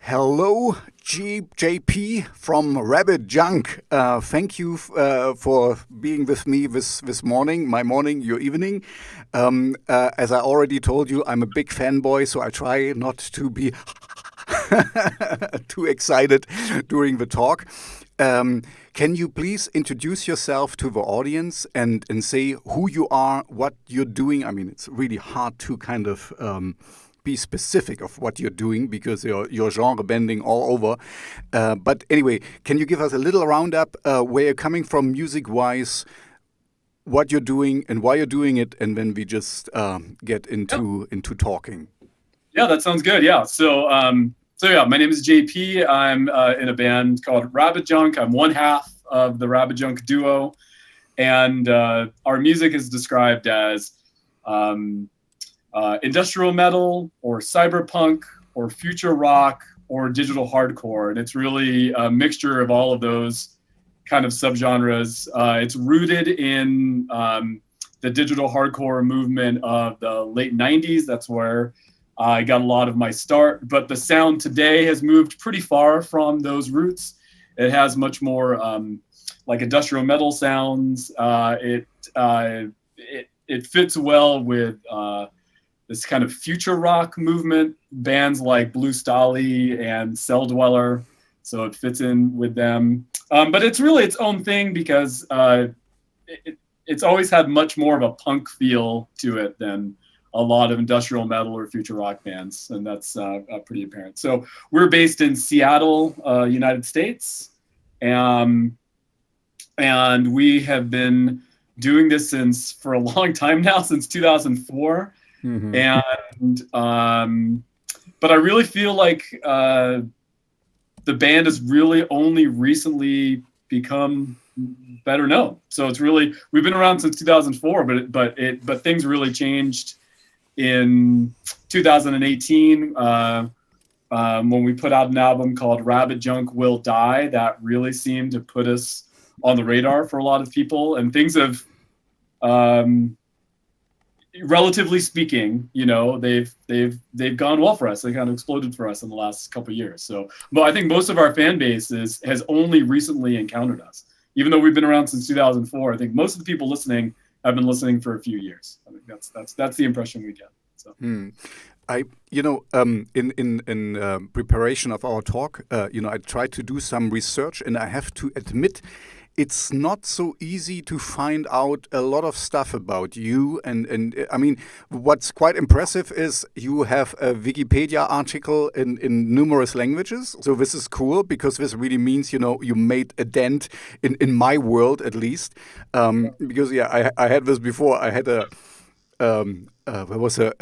Hello, JP from Rabbit Junk. Thank you for being with me this morning, my morning, your evening. As I already told you, I'm a big fanboy, so I try not to be too excited during the talk. Can you please introduce yourself to the audience and say who you are, what you're doing? I mean, it's really hard to kind of be specific of what you're doing because you're genre bending all over. But anyway, can you give us a little roundup where you're coming from music wise, what you're doing and why you're doing it, and then we just get Yep. into talking. Yeah, that sounds good. Yeah. So my name is JP. I'm in a band called Rabbit Junk. I'm one half of the Rabbit Junk duo, and our music is described as um, industrial metal or cyberpunk or future rock or digital hardcore, and it's really a mixture of all of those kind of subgenres. It's rooted in the digital hardcore movement of the late '90s. That's where I got a lot of my start. But the sound today has moved pretty far from those roots. It has much more like industrial metal sounds. It fits well with this kind of future rock movement, bands like Blue Stahli and Cell Dweller. So it fits in with them. But it's really its own thing because it's always had much more of a punk feel to it than a lot of industrial metal or future rock bands, and that's pretty apparent. So we're based in Seattle, United States, um, and we have been doing this for a long time now, since 2004. Hmm. And but I really feel like the band has really only recently become better known. So it's really, we've been around since 2004, but things really changed in 2018 when we put out an album called Rabbit Junk Will Die. That really seemed to put us on the radar for a lot of people, and things have um, relatively speaking, they've gone well for us. They kind of exploded for us in the last couple of years. So, but I think most of our fan base has only recently encountered us, even though we've been around since 2004. I think most of the people listening have been listening for a few years. I think that's the impression we get. So, Hmm. In preparation of our talk, I tried to do some research, and I have to admit, it's not so easy to find out a lot of stuff about you. And I mean, what's quite impressive is you have a Wikipedia article in numerous languages. So this is cool because this really means you made a dent in my world at least. Because yeah, I had this before. I had a there was a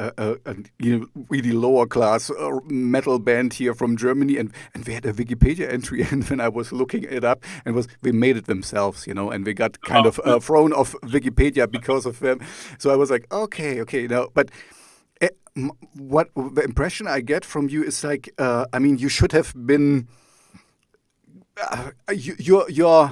really lower class metal band here from Germany, and they had a Wikipedia entry, and when I was looking it up, and was they made it themselves, and they got kind of thrown off Wikipedia because of them. So I was like, okay, now, but. What the impression I get from you is like, I mean, you should have been, your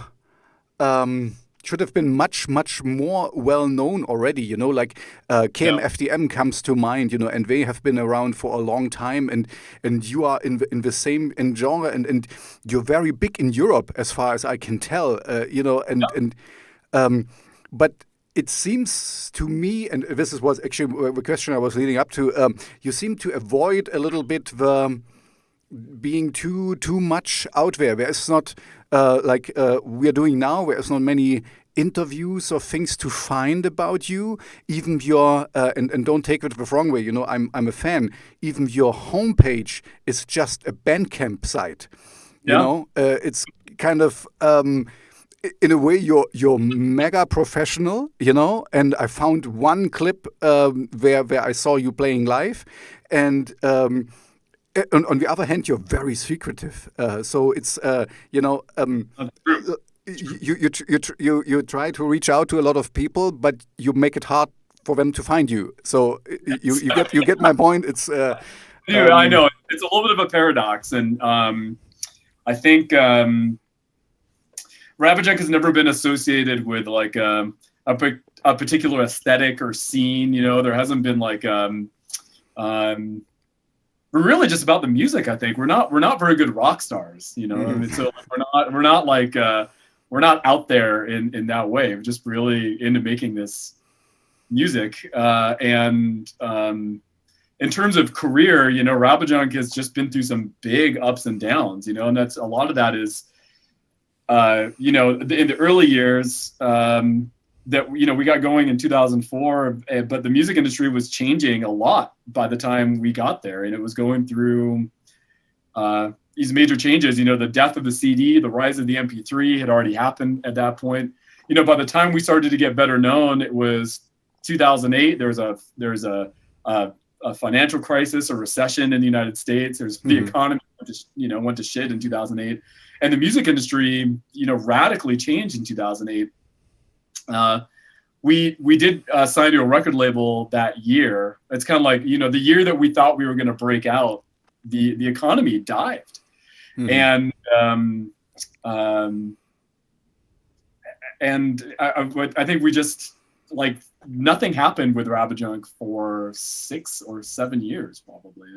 should have been much more well known already. Like yeah, KMFDM comes to mind. And they have been around for a long time, and you are in the same in genre, and you're very big in Europe as far as I can tell. And but. It seems to me, and this was actually the question I was leading up to. You seem to avoid a little bit the being too much out there. There is not like we are doing now. There is not many interviews or things to find about you. Even your and don't take it the wrong way. I'm a fan. Even your homepage is just a Bandcamp site. yeah. It's kind of. In a way, you're mega professional, and I found one clip where I saw you playing live, and on the other hand, you're very secretive. So it's That's true. you try to reach out to a lot of people, but you make it hard for them to find you. So Yes. you get my point. It's Anyway, I um, know it's a little bit of a paradox, and I think Rabbit Junk has never been associated with like a particular aesthetic or scene. There hasn't been like um, we're really just about the music. I think we're not very good rock stars, you know. I mean, so like, we're not like we're not out there in that way. We're just really into making this music. And in terms of career, you know, Rabajunk has just been through some big ups and downs, you know, and that's a lot of that is, you know, in the early years, that, you know, we got going in 2004, but the music industry was changing a lot by the time we got there, and it was going through these major changes. You know, the death of the CD, the rise of the MP3 had already happened at that point. You know, by the time we started to get better known, it was 2008. There was a financial crisis, a recession in the United States. There's the economy, went to shit in 2008, and the music industry, you know, radically changed in 2008. We did sign to a record label that year. It's kind of like, you know, the year that we thought we were going to break out, the economy dived, and I think we just, like, nothing happened with Rabajunk for 6 or 7 years, probably.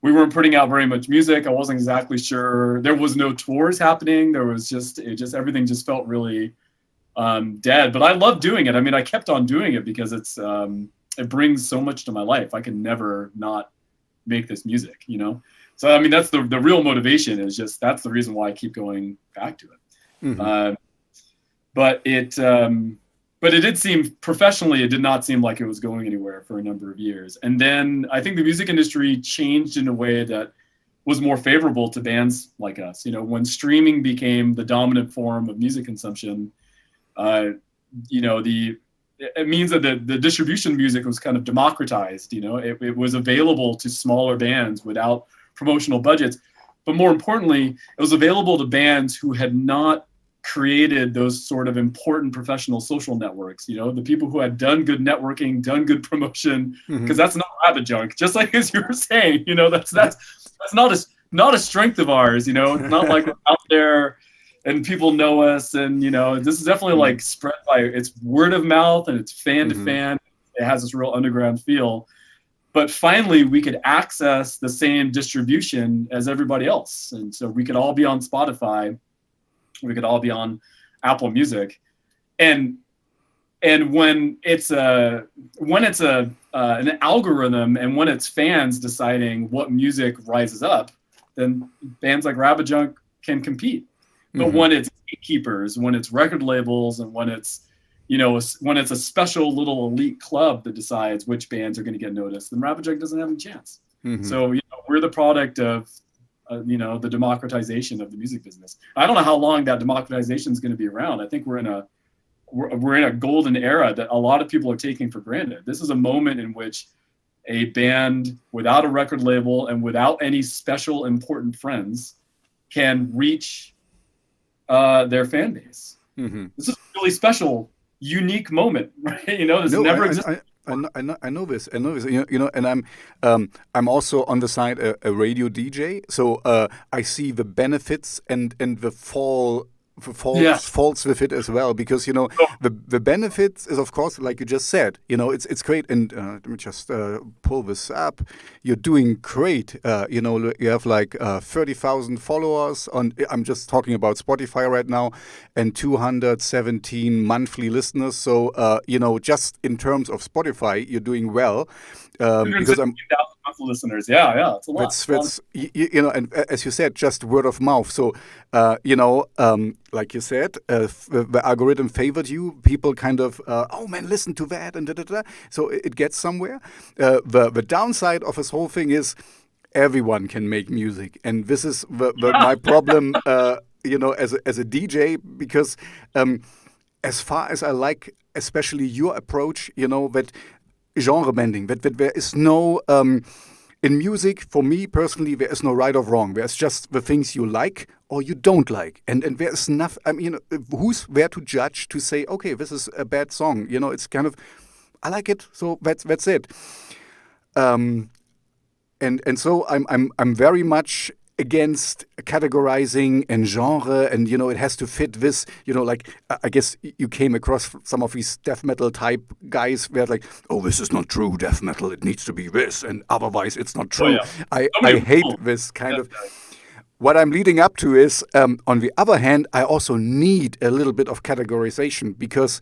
We weren't putting out very much music. I wasn't exactly sure. There was no tours happening. There was everything just felt really dead. But I love doing it. I mean, I kept on doing it because it brings so much to my life. I can never not make this music, you know? So, I mean, that's the real motivation, is just, that's the reason why I keep going back to it. But it did seem, professionally, it did not seem like it was going anywhere for a number of years. And then I think the music industry changed in a way that was more favorable to bands like us. You know, when streaming became the dominant form of music consumption, you know, it means that the distribution of music was kind of democratized. You know, it was available to smaller bands without promotional budgets. But more importantly, it was available to bands who had not created those sort of important professional social networks. You know, the people who had done good networking, done good promotion, because that's not Rabajunk. Just like as you were saying, you know, that's not a strength of ours. You know, it's not like we're out there and people know us, and, you know, this is definitely like spread by, it's word of mouth, and it's fan to fan. It has this real underground feel. But finally, we could access the same distribution as everybody else, and so we could all be on Spotify, we could all be on Apple Music, and when it's an algorithm, and when it's fans deciding what music rises up, then bands like Rabajunk can compete. But when it's gatekeepers, when it's record labels, and when it's, you know, when it's a special little elite club that decides which bands are going to get noticed, then Rabajunk doesn't have any chance. So, you know, we're the product of, you know, the democratization of the music business. I don't know how long that democratization is going to be around. I think we're in a golden era that a lot of people are taking for granted. This is a moment in which a band without a record label and without any special important friends can reach their fan base. This is a really special, unique moment, right? You know, this never existed. I know this. You know, and I'm also on the side a radio DJ, so I see the benefits and the faults with it as well, because, you know, the benefits is, of course, like you just said, you know, it's great. And let me just pull this up. You're doing great. You know, you have like 30,000 followers on, I'm just talking about Spotify right now, and 217 monthly listeners. So you know, just in terms of Spotify, you're doing well. Because I'm listeners, yeah, it's a lot. That's you know, and as you said, just word of mouth. So you know, like you said, the algorithm favored you. People kind of, oh man, listen to that, and so it gets somewhere. The downside of this whole thing is everyone can make music, and this is my problem. You know, as a DJ, because as far as I like, especially your approach, you know, that genre bending, that there is no in music, for me personally, there is no right or wrong. There's just the things you like or you don't like, and there's enough. I mean, you know, who's there to judge, to say, okay, this is a bad song? You know, it's kind of, I like it, so that's it. And so I'm very much against categorizing and genre, and it has to fit this. Like I guess you came across some of these death metal type guys where like, oh, this is not true death metal. It needs to be this, and otherwise it's not true. I hate this kind of. What I'm leading up to is, on the other hand, I also need a little bit of categorization because,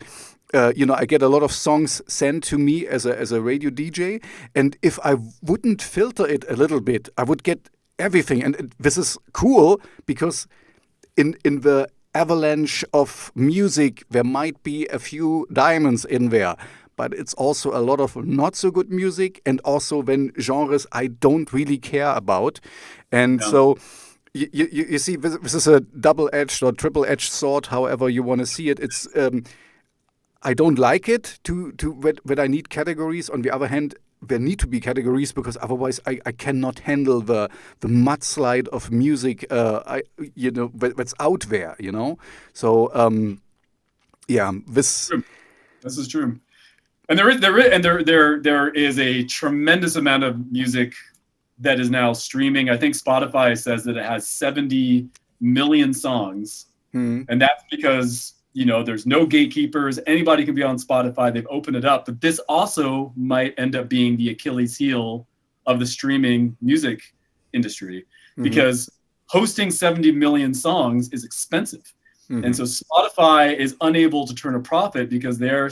I get a lot of songs sent to me as a radio DJ, and if I wouldn't filter it a little bit, I would get everything. And this is cool because in the avalanche of music, there might be a few diamonds in there. But it's also a lot of not so good music, and also then genres I don't really care about. And so you see, this is a double-edged or triple-edged sword, however you want to see it. It's I don't like it when I need categories. On the other hand, there need to be categories because otherwise I cannot handle the mudslide of music that's out there. So this. This is true, and there is a tremendous amount of music that is now streaming. I think Spotify says that it has 70 million songs, and that's because there's no gatekeepers. Anybody can be on Spotify. They've opened it up, but this also might end up being the Achilles heel of the streaming music industry because hosting 70 million songs is expensive. And so Spotify is unable to turn a profit because they're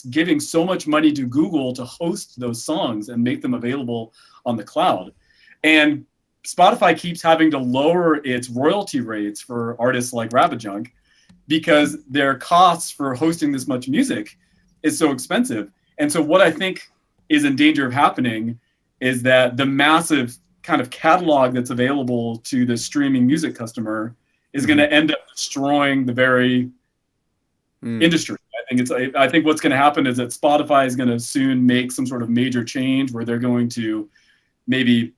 giving so much money to Google to host those songs and make them available on the cloud. And Spotify keeps having to lower its royalty rates for artists like Rabbit Junk because their costs for hosting this much music is so expensive. And so what I think is in danger of happening is that the massive kind of catalog that's available to the streaming music customer is going to end up destroying the very industry. I think what's going to happen is that Spotify is going to soon make some sort of major change where they're going to maybe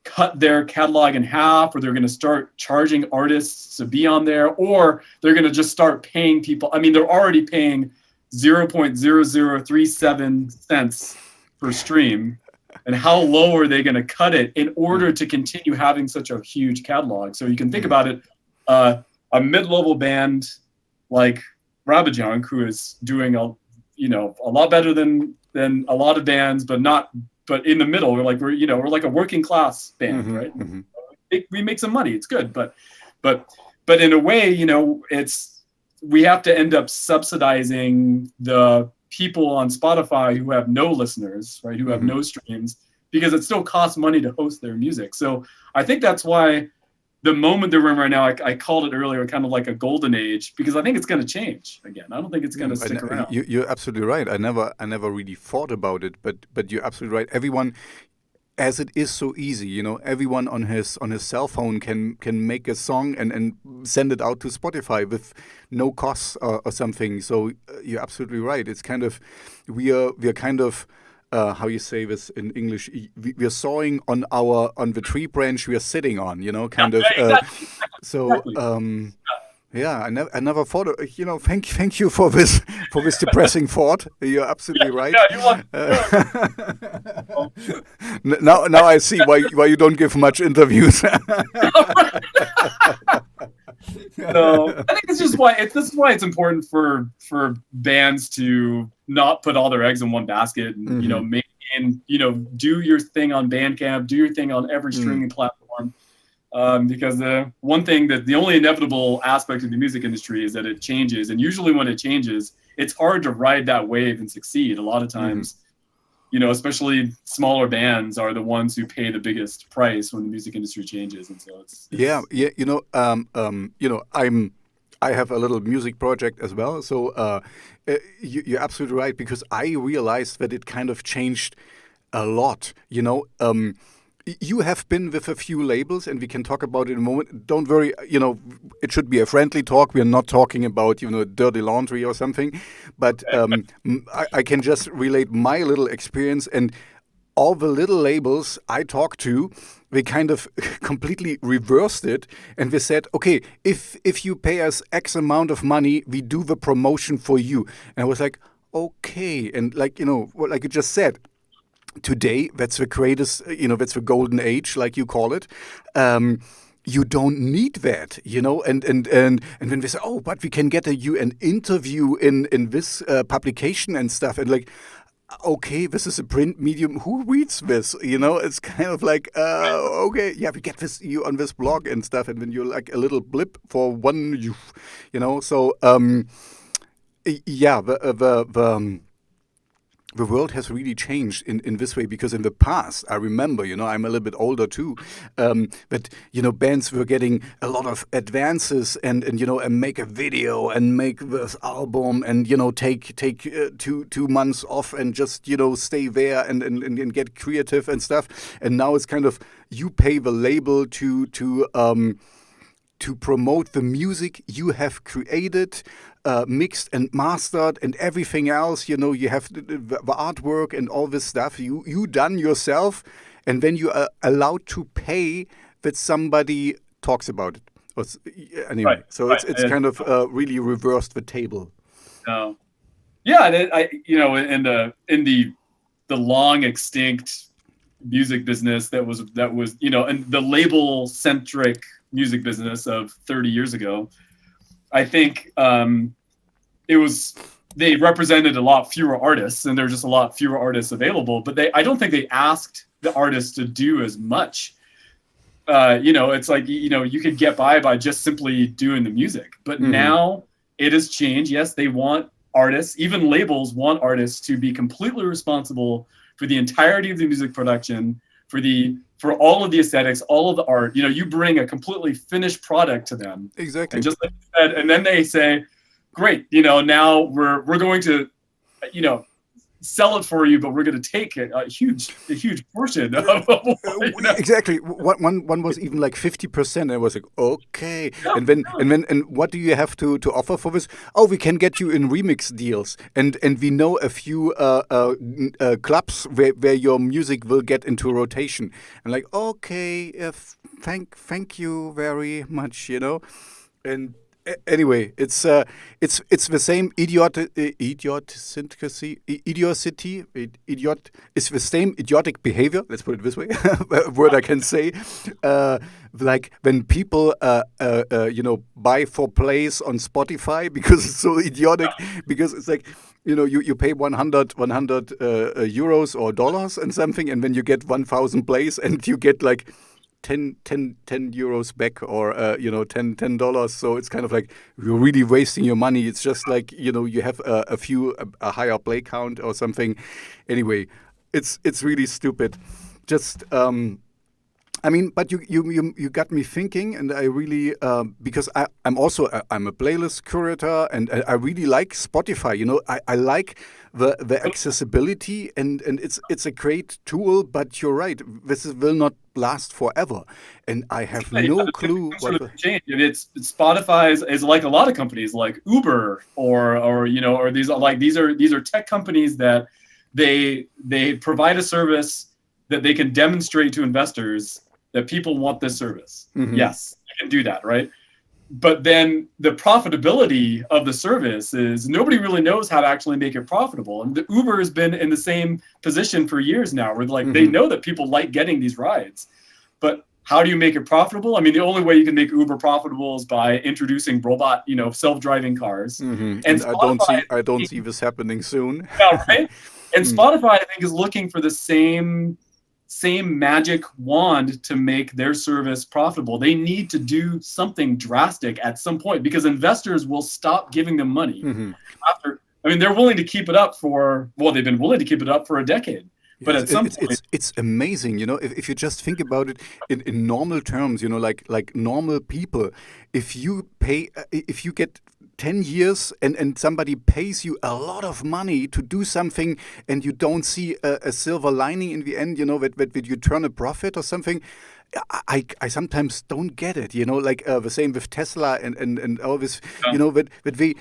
cut their catalog in half, or they're going to start charging artists to be on there, or they're going to just start paying people. I mean, they're already paying 0.0037 cents per stream. And how low are they going to cut it in order to continue having such a huge catalog? So you can think about it, a mid-level band like Rabbit Junk, who is doing a lot better than a lot of bands, but in the middle, we're like a working class band, right? We make some money, it's good, but in a way, we have to end up subsidizing the people on Spotify who have no listeners, right? Who have no streams, because it still costs money to host their music. So I think that's why the moment they're in right now, I called it earlier, kind of like a golden age, because I think it's going to change again. I don't think it's going to stick around. You're absolutely right. I never really thought about it, but you're absolutely right. Everyone, as it is so easy, everyone on his cell phone can make a song and send it out to Spotify with no costs or something. So you're absolutely right. It's kind of we are kind of how you say this in English? We are sawing on the tree branch we are sitting on. Exactly. So. Yeah, I never thought of, thank you for this depressing thought. You're absolutely right. Yeah, now I see why you don't give much interviews. No, I think this is why it's important for bands to not put all their eggs in one basket and do your thing on Bandcamp, do your thing on every streaming platform. Because the only inevitable aspect of the music industry is that it changes. And usually when it changes, it's hard to ride that wave and succeed. A lot of times, especially smaller bands are the ones who pay the biggest price when the music industry changes. And so I have a little music project as well. So you're absolutely right, because I realized that it kind of changed a lot, You have been with a few labels, and we can talk about it in a moment. Don't worry, it should be a friendly talk. We are not talking about, dirty laundry or something. But I can just relate my little experience. And all the little labels I talked to, they kind of completely reversed it. And they said, okay, if you pay us X amount of money, we do the promotion for you. And I was like, okay. And like you just said, today, that's the greatest, that's the golden age, like you call it. You don't need that, and when they say, oh, but we can get you an interview in this publication and stuff, and like, okay, this is a print medium. Who reads this? It's kind of like, okay, yeah, we get this you on this blog and stuff, and then you're like a little blip for one, So, yeah, the world has really changed in this way, because in the past, I remember, I'm a little bit older too, that, bands were getting a lot of advances and make a video and make this album and, take 2 months off and just, stay there and get creative and stuff. And now it's kind of, you pay the label to promote the music you have created, mixed and mastered, and everything else. You have the artwork and all this stuff you done yourself, and then you are allowed to pay that somebody talks about it. Anyway, Right, so right. it's kind of really reversed the table. No. Yeah, and in the long extinct music business that was and the label centric music business of 30 years ago, I think they represented a lot fewer artists, and there were just a lot fewer artists available. But I don't think they asked the artists to do as much. It's like, you could get by just simply doing the music. But now it has changed. Yes, they want artists, even labels want artists to be completely responsible for the entirety of the music production, for all of the aesthetics, all of the art. You bring a completely finished product to them. Exactly. And just like you said, and then they say, great, now we're going to, sell it for you, but we're going to take a huge portion of Exactly. One was even like 50%, and I was like, okay. And what do you have to offer for this? Oh, we can get you in remix deals, and we know a few clubs where your music will get into rotation. And like, okay, thank you very much, and. Anyway, it's the same idiocy. It's the same idiotic behavior. Let's put it this way, a word I can say. Like when people, buy for plays on Spotify because it's so idiotic. Because it's like, you pay 100 euros or dollars and something, and then you get 1,000 plays, and you get like 10 euros back, or $10. So it's kind of like, you're really wasting your money. It's just like, you have a higher play count or something. Anyway, it's really stupid. Just but you got me thinking, and I really, because I'm a playlist curator, and I really like Spotify. I like the accessibility, and it's a great tool. But you're right, this will not last forever, and I have no clue what will change. It's Spotify is like a lot of companies, like Uber or these are tech companies that they provide a service that they can demonstrate to investors that people want this service. Yes, you can do that, right? But then the profitability of the service is, nobody really knows how to actually make it profitable. And the Uber has been in the same position for years now, where they know that people like getting these rides. But how do you make it profitable? I mean, the only way you can make Uber profitable is by introducing robot, self-driving cars. And I don't see this happening soon. Yeah, right? And Spotify, I think, is looking for the same magic wand to make their service profitable. They need to do something drastic at some point, because investors will stop giving them money after. I mean, they're willing to keep it up they've been willing to keep it up for a decade. But at some point, it's amazing, if you just think about it in normal terms, like normal people, if you get 10 years and somebody pays you a lot of money to do something, and you don't see a silver lining in the end, that you turn a profit or something. I sometimes don't get it, like the same with Tesla and all this, that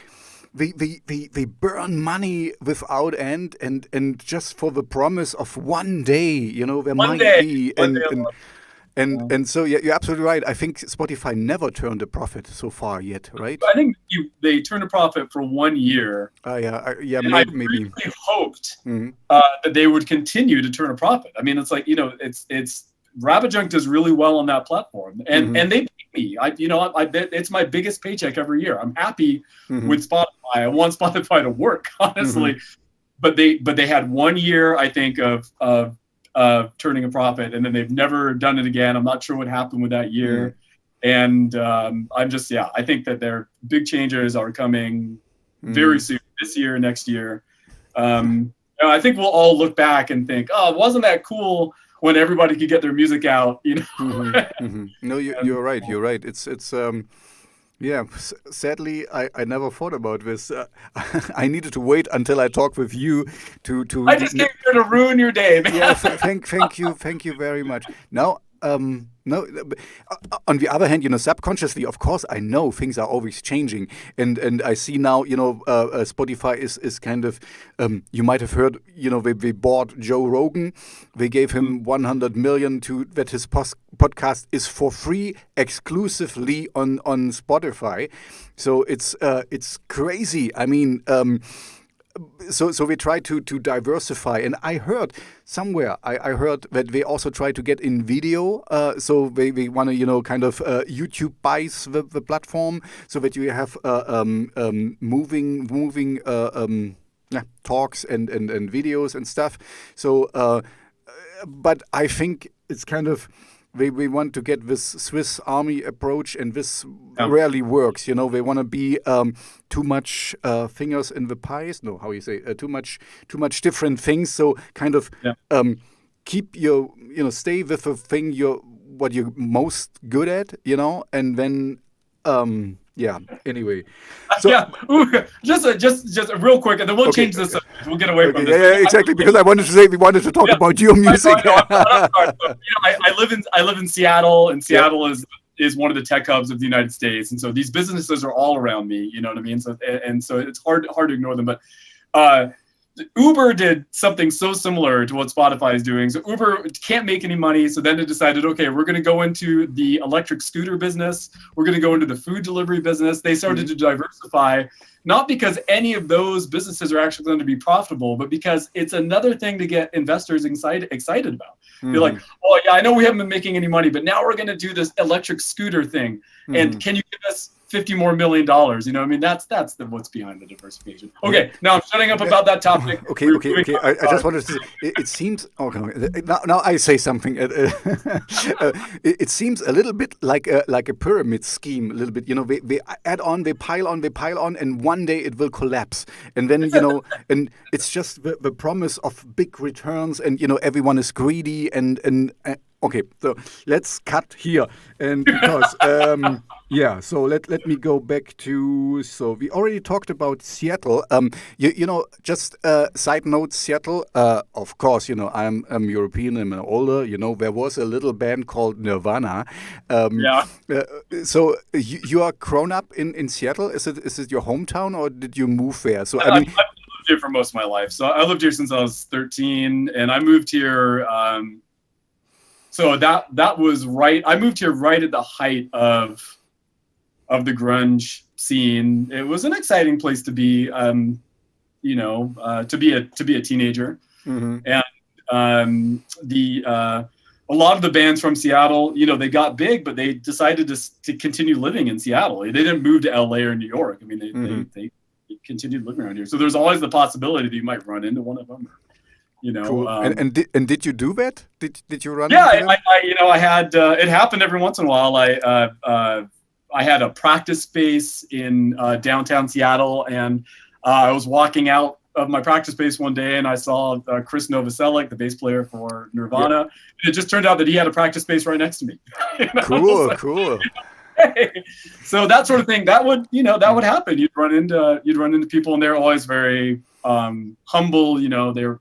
they burn money without end, and just for the promise of one day, there might be, And so yeah, you're absolutely right. I think Spotify never turned a profit so far yet, right? I think they turned a profit for 1 year. Yeah, And I maybe. really hoped Mhm. that they would continue to turn a profit. I mean, it's like, it's Rabbit Junk does really well on that platform, and they pay me. I bet it's my biggest paycheck every year. I'm happy with Spotify. I want Spotify to work, honestly. But they had 1 year, I think, of turning a profit, and then they've never done it again. I'm not sure what happened with that year. And I'm just, I think that their big changes are coming very soon, this year, next year. I think we'll all look back and think, oh, wasn't that cool when everybody could get their music out, No, you're right. You're right. It's yeah. Sadly, I never thought about this. I needed to wait until I talk with you to. I just came here to ruin your day, man. Yeah. Thank you very much. Now, no. On the other hand, subconsciously, of course, I know things are always changing, and I see now, Spotify is kind of. You might have heard, they bought Joe Rogan. They gave him 100 million that his podcast is for free exclusively on Spotify. So it's crazy. I mean. So we try to diversify, and I heard somewhere I heard that they also try to get in video. So they want to kind of YouTube buys the platform so that you have moving talks and videos and stuff. So but I think it's kind of. We want to get this Swiss Army approach, and this rarely works. They want to be too much fingers in the pies. No, how you say too much different things. So kind of keep your stay with the thing what you're most good at. And then Anyway, so just real quick, and then we'll change this. We'll get away from this. Yeah, exactly. Because I wanted to say we wanted to talk about your music. I live in Seattle, and Seattle is one of the tech hubs of the United States, and so these businesses are all around me. You know what I mean? So it's hard to ignore them. But Uber did something so similar to what Spotify is doing. So Uber can't make any money. So then they decided, okay, we're going to go into the electric scooter business. We're going to go into the food delivery business. They started to diversify, not because any of those businesses are actually going to be profitable, but because it's another thing to get investors excited about. They're like, oh yeah, I know we haven't been making any money, but now we're going to do this electric scooter thing. And can you give us $50 more million? I mean, that's what's behind the diversification. Okay, now I'm shutting up about that topic. Okay. I just wanted to say, it seems. Okay, now I say something. It seems a little bit like a pyramid scheme. A little bit, they add on, they pile on, and one day it will collapse. And then and it's just the promise of big returns, and everyone is greedy and. Okay, so let's cut here, and because so let me go back to. So we already talked about Seattle. Just side note, Seattle. Of course, I'm European. I'm older. There was a little band called Nirvana. So you are grown up in Seattle. Is it your hometown, or did you move there? So I mean. I've lived here for most of my life. So I lived here since I was 13, and I moved here. So that was right. I moved here right at the height of the grunge scene. It was an exciting place to be, to be a teenager. And a lot of the bands from Seattle, they got big, but they decided to continue living in Seattle. They didn't move to LA or New York. I mean, they continued living around here. So there's always the possibility that you might run into one of them. Cool. And did you do that? Did you run? Yeah, I had it happened every once in a while. I had a practice space in downtown Seattle, and I was walking out of my practice space one day, and I saw Chris Novoselic, the bass player for Nirvana. And it just turned out that he had a practice space right next to me. Cool. So that sort of thing, that would happen. You'd run into people, and they're always very humble.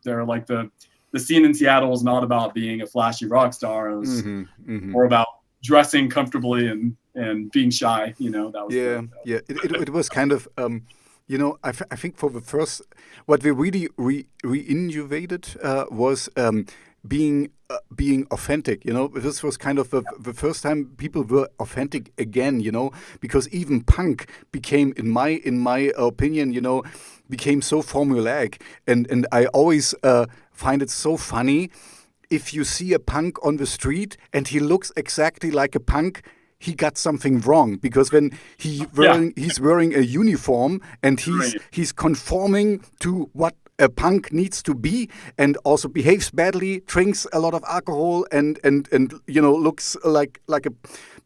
They're like the scene in Seattle is not about being a flashy rock star. It was more about dressing comfortably and being shy. That was It was kind of I think for the first, what we really reinnovated was being being authentic. This was kind of the first time people were authentic again. Because even punk became, in my opinion, became so formulaic, and I always find it so funny if you see a punk on the street and he looks exactly like a punk. He got something wrong, because when he's wearing a uniform and he's conforming to what a punk needs to be, and also behaves badly, drinks a lot of alcohol, and looks like a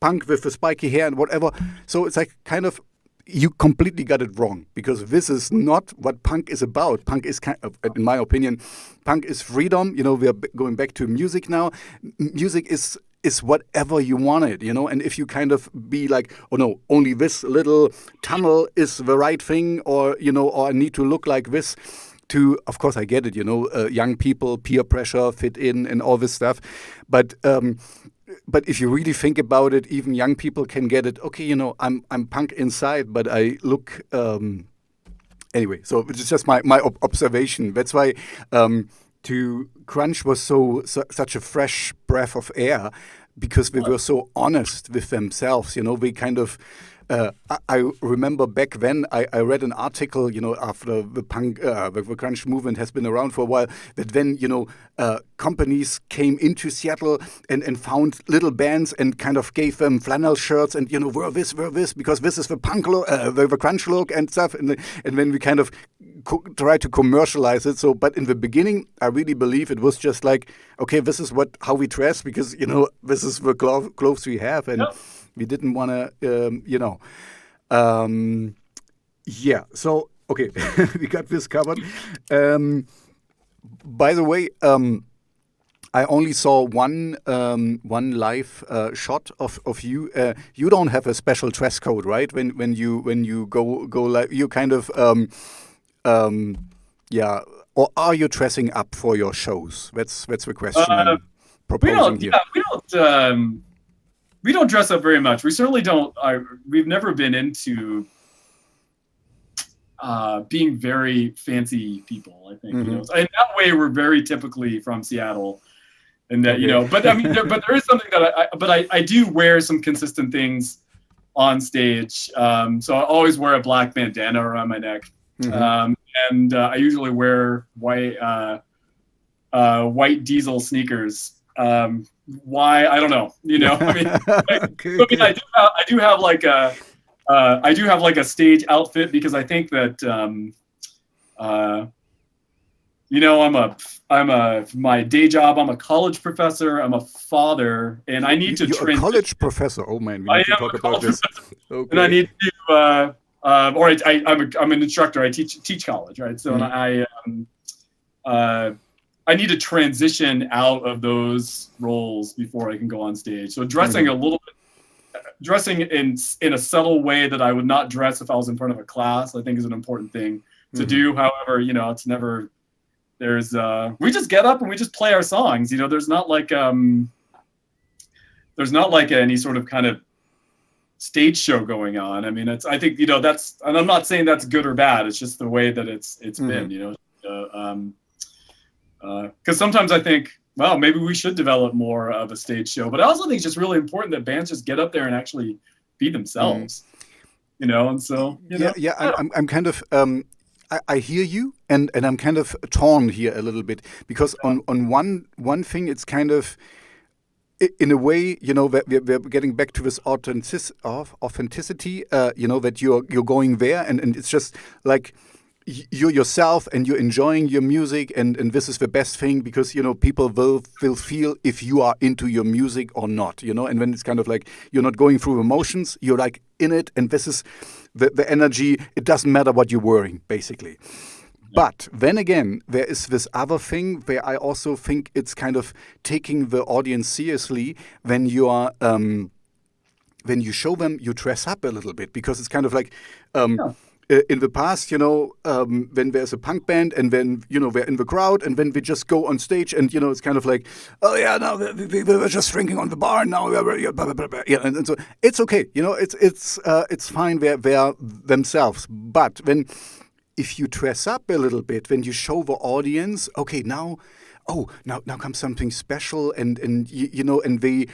punk with the spiky hair and whatever. So it's like kind of, you completely got it wrong, because this is not what punk is about. Punk is in my opinion, punk is freedom. We are going back to music now. Music is whatever you want it, and if you kind of be like, oh no, only this little tunnel is the right thing, or or I need to look like this to, of course I get it, young people, peer pressure, fit in, and all this stuff, but if you really think about it, even young people can get it. Okay, I'm punk inside, but I look anyway. So it's just my observation. That's why to Grunge was such a fresh breath of air, because they were so honest with themselves. They kind of. I remember back then I read an article, after the grunge movement has been around for a while, that then, companies came into Seattle and found little bands and kind of gave them flannel shirts and, wear this, because this is the punk look, the grunge look and stuff. And then we kind of try to commercialize it. So, but in the beginning, I really believe it was just like, okay, this is how we dress, because, this is the clothes we have. And we didn't want to, yeah. So, okay, we got this covered. By the way, I only saw one live shot of you. You don't have a special dress code, right? When you go live, you kind of, yeah. Or are you dressing up for your shows? That's the question I'm proposing here. Yeah, we don't dress up very much. We certainly don't. We've never been into being very fancy people, I think. In that way, we're very typically from Seattle, and that But I mean, but there is something that I do wear some consistent things on stage. So I always wear a black bandana around my neck, and I usually wear white diesel sneakers. Why, I don't know. I mean, I do have like a stage outfit, because I think that my day job, I'm a college professor, I'm a father, and I need to You're a college professor. Oh man, we need to talk about this. Okay. And I need to I'm an instructor. I teach college, right? So I need to transition out of those roles before I can go on stage. So dressing in a subtle way that I would not dress if I was in front of a class, I think is an important thing to do. However, it's never, we just get up and we just play our songs. There's not like any sort of kind of stage show going on. I mean, I think, that's, and I'm not saying that's good or bad. It's just the way that it's been, because sometimes I think, well, maybe we should develop more of a stage show. But I also think it's just really important that bands just get up there and actually be themselves, And so, I'm kind of, I hear you, and I'm kind of torn here a little bit, because on one thing, it's kind of, in a way, we're getting back to this authenticity, that you're going there, and it's just like, you're yourself and you're enjoying your music, and this is the best thing, because people will feel if you are into your music or not, and when it's kind of like you're not going through emotions, you're like in it, and this is the energy. It doesn't matter what you're wearing, basically. But then again, there is this other thing where I also think it's kind of taking the audience seriously when you are when you show them you dress up a little bit, because it's kind of like in the past, when there's a punk band and then, we're in the crowd, and then we just go on stage and, it's kind of like, oh yeah, now we were just drinking on the bar, and now we're blah, blah, blah, blah. Yeah, and so it's okay, it's fine, they're themselves. But if you dress up a little bit, when you show the audience, okay, now oh, now comes something special, and you know, and they.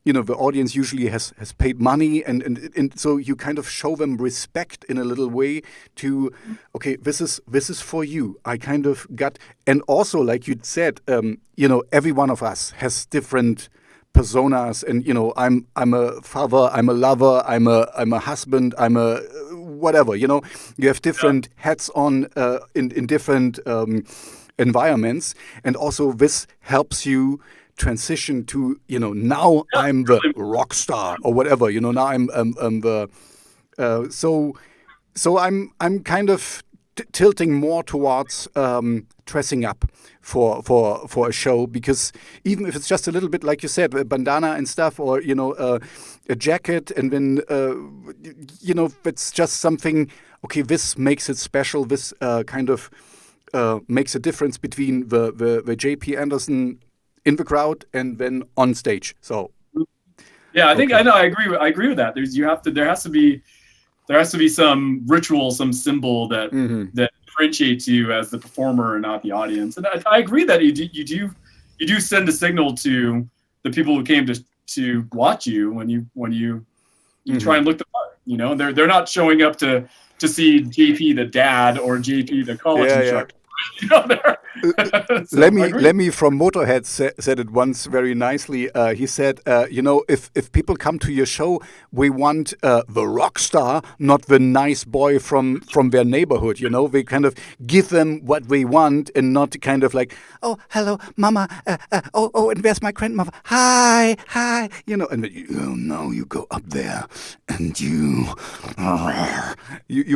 You know, the audience usually has paid money, and so you kind of show them respect in a little way to, okay, this is for you. I kind of got, and also like you said, you know, every one of us has different personas, and you know, I'm a father, I'm a lover, I'm a husband, I'm a whatever. You know, you have different hats on in different environments, and also this helps you transition to, you know, now I'm the rock star or whatever, you know, now I'm the so I'm kind of tilting more towards dressing up for a show, because even if it's just a little bit, like you said, a bandana and stuff, or you know, a jacket, and then you know, it's just something. Okay, this makes it special. This kind of makes a difference between the JP Anderson in the crowd and then on stage. So yeah, I think I know. I agree with that. There has to be some ritual, some symbol that that differentiates you as the performer and not the audience. And I agree that you do send a signal to the people who came to watch you when you try and look the part. You know, they're not showing up to see JP the dad or JP the college instructor. You know, so Lemmy from Motorhead said it once very nicely. He said, you know, if people come to your show, we want the rock star, not the nice boy from their neighborhood. You know, we kind of give them what they want, and not kind of like, oh, hello, mama, oh, and where's my grandmother? Hi. You know, and now you go up there, and you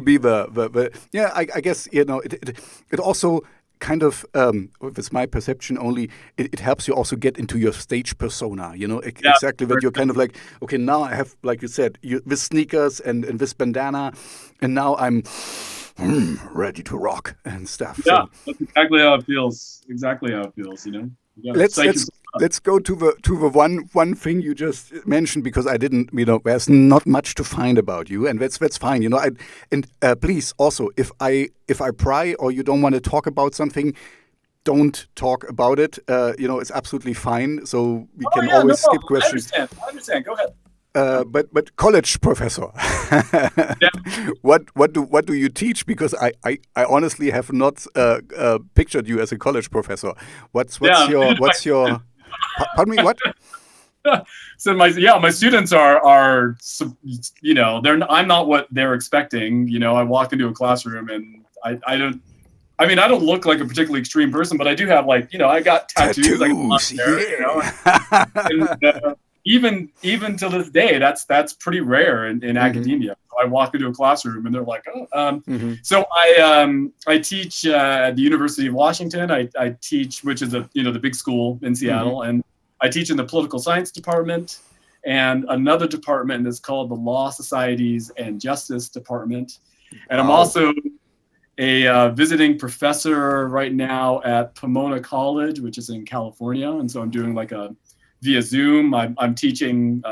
be the yeah. I guess, you know, it also kind of, if it's my perception only, it helps you also get into your stage persona, you know, exactly that you're kind of like, okay, now I have, like you said, with sneakers and this bandana, and now I'm ready to rock and stuff. Yeah, so that's exactly how it feels. You know. Let's go to the one thing you just mentioned, because I didn't, you know, there's not much to find about you, and that's fine, you know. Please also, if I pry or you don't want to talk about something, don't talk about it. You know, it's absolutely fine. So we can always skip questions. I understand. Go ahead. But college professor, what do you teach? Because I honestly have not pictured you as a college professor. What's your pardon me, what? So my students are, you know, I'm not what they're expecting. You know, I walk into a classroom and I don't look like a particularly extreme person, but I do have, like, you know, I got tattoos like there, you know, and, even to this day, that's pretty rare in academia. I walk into a classroom and they're like, oh. So I teach at the University of Washington. I teach, which is the big school in Seattle, and I teach in the political science department and another department that's called the Law, Societies, and Justice department. And I'm also a visiting professor right now at Pomona College, which is in California, and so I'm doing like via Zoom. I'm teaching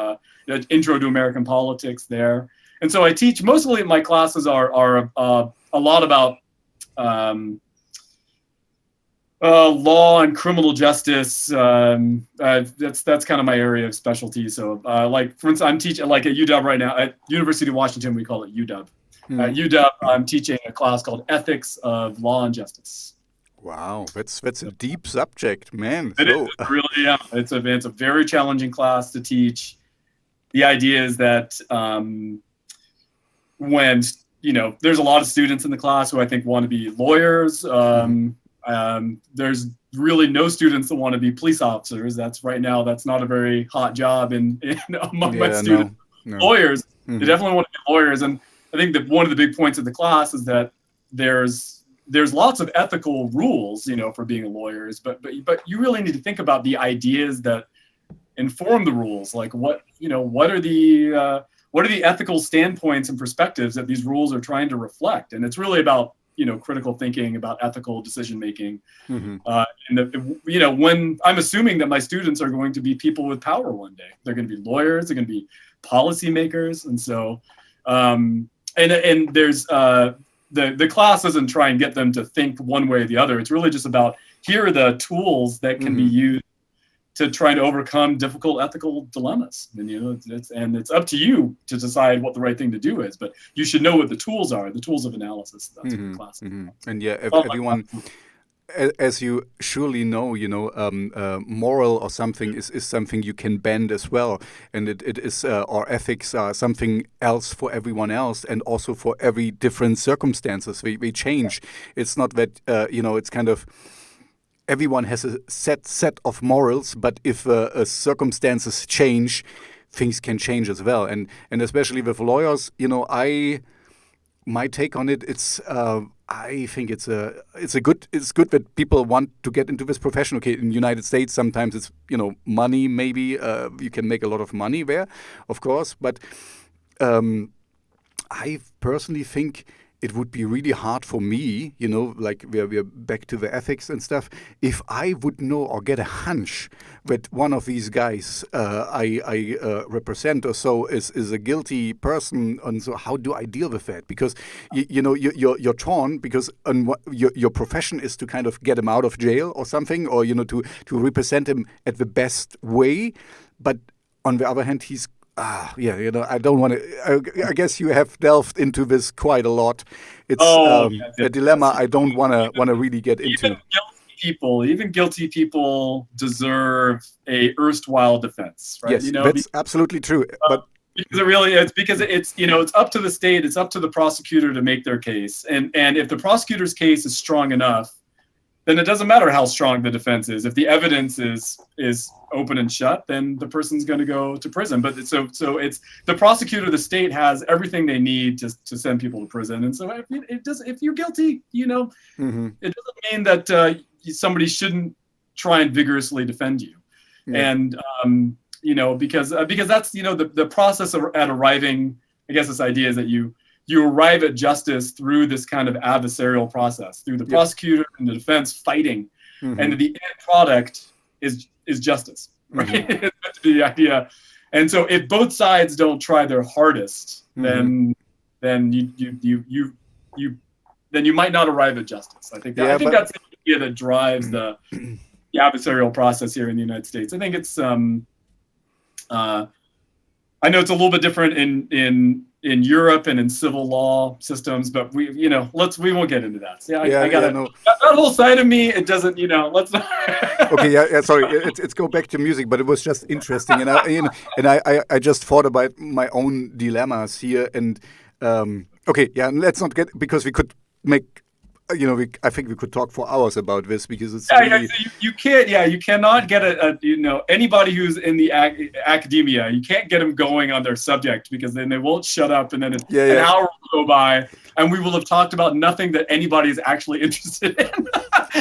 Intro to American Politics there. And so I teach, mostly my classes are a lot about law and criminal justice. That's kind of my area of specialty. So like, for instance, I'm teaching like at UW right now, at University of Washington, we call it UW. At UW, I'm teaching a class called Ethics of Law and Justice. Wow, that's a deep subject, man. It is really, yeah. It's a very challenging class to teach. The idea is that when, you know, there's a lot of students in the class who I think want to be lawyers. There's really no students that want to be police officers. That's not a very hot job among my students. No. Lawyers, they definitely want to be lawyers. And I think that one of the big points of the class is that there's lots of ethical rules, you know, for being a lawyer, but you really need to think about the ideas that inform the rules. Like what are the ethical standpoints and perspectives that these rules are trying to reflect? And it's really about, you know, critical thinking, about ethical decision making. When I'm assuming that my students are going to be people with power one day, they're going to be lawyers, they're going to be policymakers, and so and there's the class doesn't try and get them to think one way or the other. It's really just about here are the tools that can be used to try to overcome difficult ethical dilemmas. And it's up to you to decide what the right thing to do is, but you should know what the tools are, the tools of analysis. That's what class. And everyone, as you surely know, moral or something is something you can bend as well, and it is or ethics are something else for everyone else, and also for every different circumstances. We change. It's not that it's kind of. Everyone has a set of morals, but if circumstances change, things can change as well. And especially with lawyers, my take on it, I think it's good that people want to get into this profession. Okay, in the United States, sometimes it's money. Maybe you can make a lot of money there, of course. But I personally think it would be really hard for me, like we're back to the ethics and stuff, if I would know or get a hunch that one of these guys I represent or so is a guilty person, and so how do I deal with that? Because you're torn, because your profession is to kind of get him out of jail or something, or to represent him at the best way, but on the other hand, he's I don't want to. I guess you have delved into this quite a lot. It's a dilemma I don't want to really get into. Even guilty people deserve a erstwhile defense, right? Yes, that's absolutely true. But because it's up to the state, it's up to the prosecutor to make their case, and if the prosecutor's case is strong enough, then it doesn't matter how strong the defense is. If the evidence is open and shut, then the person's going to go to prison. But so it's the prosecutor, the state has everything they need to send people to prison. And so if you're guilty, it doesn't mean that somebody shouldn't try and vigorously defend you. Yeah. And because that's the process at arriving. I guess this idea is that you arrive at justice through this kind of adversarial process, through the prosecutor and the defense fighting, and the end product is justice, right? That's the idea. And so if both sides don't try their hardest, then you might not arrive at justice. I think that's the idea that drives the adversarial process here in the United States. I think it's I know it's a little bit different in Europe and in civil law systems, but we won't get into that. So that whole side of me, it doesn't, let's not. Okay, sorry, it's go back to music, but it was just interesting, and I just thought about my own dilemmas here, and let's not get, because we could make. I think we could talk for hours about this, because it's really... you cannot get anybody who's in the academia, you can't get them going on their subject, because then they won't shut up, and then an hour will go by and we will have talked about nothing that anybody is actually interested in.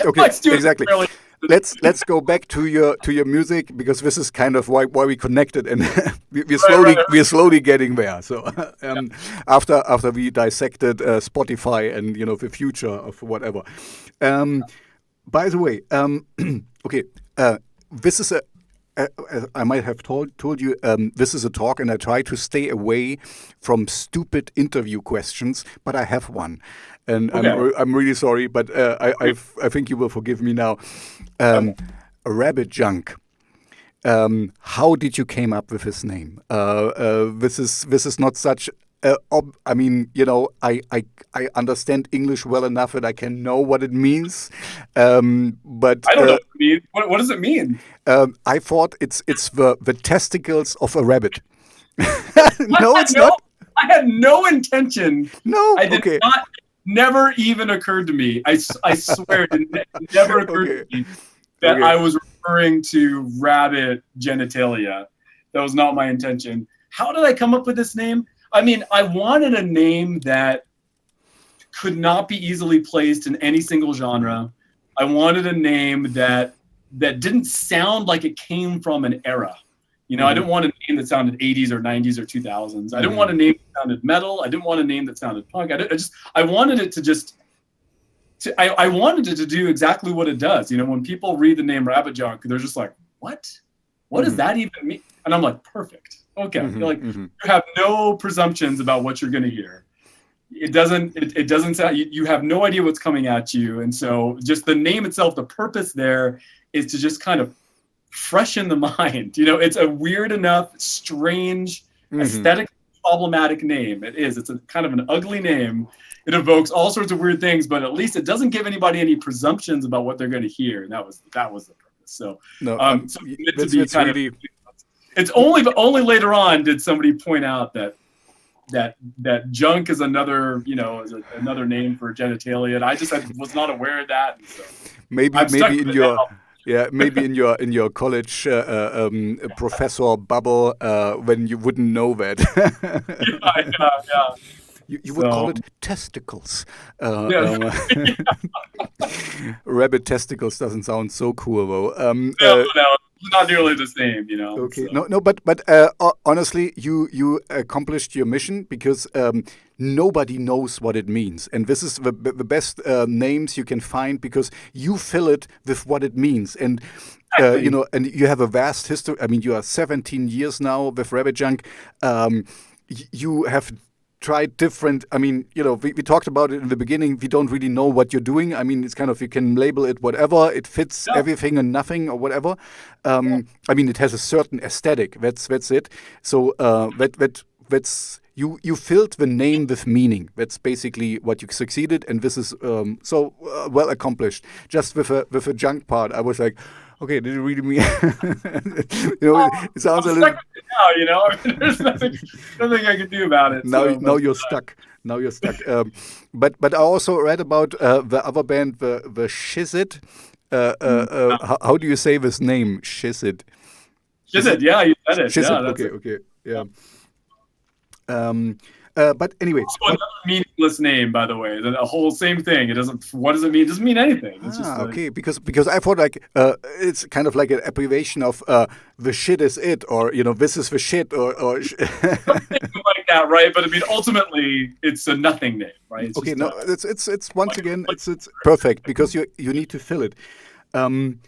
Okay, exactly. Let's go back to your music, because this is kind of why we connected, and we're slowly getting there. So after we dissected Spotify and the future of whatever. By the way, this is I might have told you this is a talk, and I try to stay away from stupid interview questions, but I have one. And I'm really sorry, but I think you will forgive me now. Rabbit Junk. How did you came up with his name? This is not such. I mean, I understand English well enough that I can know what it means. But I don't know what it means. What does it mean? I thought it's the testicles of a rabbit. No, it's not. I had no intention. No, I did not. Never even occurred to me. I swear, it never occurred to me that I was referring to rabbit genitalia. That was not my intention. How did I come up with this name? I mean, I wanted a name that could not be easily placed in any single genre. I wanted a name that didn't sound like it came from an era. I didn't want a name that sounded 80s or 90s or 2000s. I didn't want a name that sounded metal. I didn't want a name that sounded punk. I wanted it to I wanted it to do exactly what it does. When people read the name Rabbit Junk, they're just like, what? What does that even mean? And I'm like, perfect. Okay. You have no presumptions about what you're going to hear. it doesn't sound, you have no idea what's coming at you. And so just the name itself, the purpose there is to just kind of freshen the mind. It's a weird enough, strange, aesthetic problematic name. It's a kind of an ugly name. It evokes all sorts of weird things, but at least it doesn't give anybody any presumptions about what they're going to hear. And that was the purpose. So, no, so that's really. It's only later on did somebody point out that junk is another, is another name for genitalia. And I just was not aware of that. And so maybe in your. Now. Yeah, maybe in your college professor bubble when you wouldn't know that. yeah. You would call it testicles. Rabbit testicles doesn't sound so cool though. No, not nearly the same, Okay, so. no, but honestly, you accomplished your mission because nobody knows what it means, and this is the best names you can find because you fill it with what it means, and and you have a vast history. I mean, you are 17 years now with Rabbit Junk. You have tried different. I mean, we talked about it in the beginning. We don't really know what you're doing. I mean, it's kind of, you can label it whatever. It fits everything and nothing or whatever. I mean, it has a certain aesthetic. That's it. So that's you filled the name with meaning. That's basically what you succeeded, and this is so well accomplished. Just with a junk part, I was like, okay, did you really mean? It sounds a little. Now, there's nothing I can do about it. Now you're stuck. Now you're stuck. But I also read about the other band, the Shizit. How do you say this name, Shizit? Shizit, yeah, you said it. Shizit, yeah, okay, yeah. But anyway, another meaningless name, by the way. The whole same thing. It doesn't. What does it mean? It doesn't mean anything. It's just okay. Because I thought like it's kind of like an abbreviation of the shit is it, or this is the shit, or something like that, right? But I mean, ultimately, it's a nothing name, right? Okay, no, it's once again it's perfect because you need to fill it. In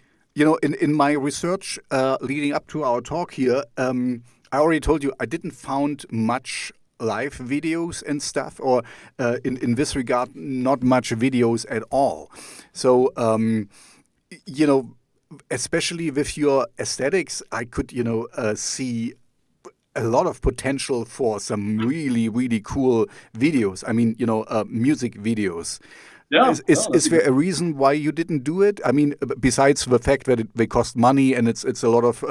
my research leading up to our talk here, I already told you I didn't found much live videos and stuff, or in this regard, not much videos at all. So, especially with your aesthetics, I could, see a lot of potential for some really, really cool videos. I mean, music videos. Yeah, is there a reason why you didn't do it? I mean, besides the fact that they cost money and it's a lot of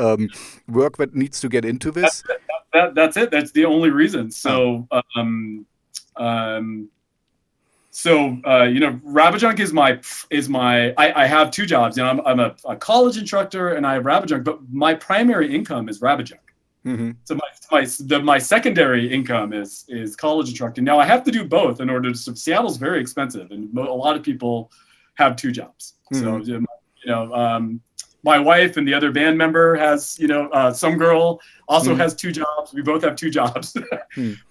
work that needs to get into this. That's it. That's the only reason. So, Rabbit Junk is my. I have two jobs. I'm a college instructor and I have Rabbit Junk, but my primary income is Rabbit Junk. Mm-hmm. So my secondary income is college instructing. Now I have to do both in order to. Seattle's very expensive, and a lot of people have two jobs. Mm-hmm. So my wife and the other band member has some girl also has two jobs. We both have two jobs.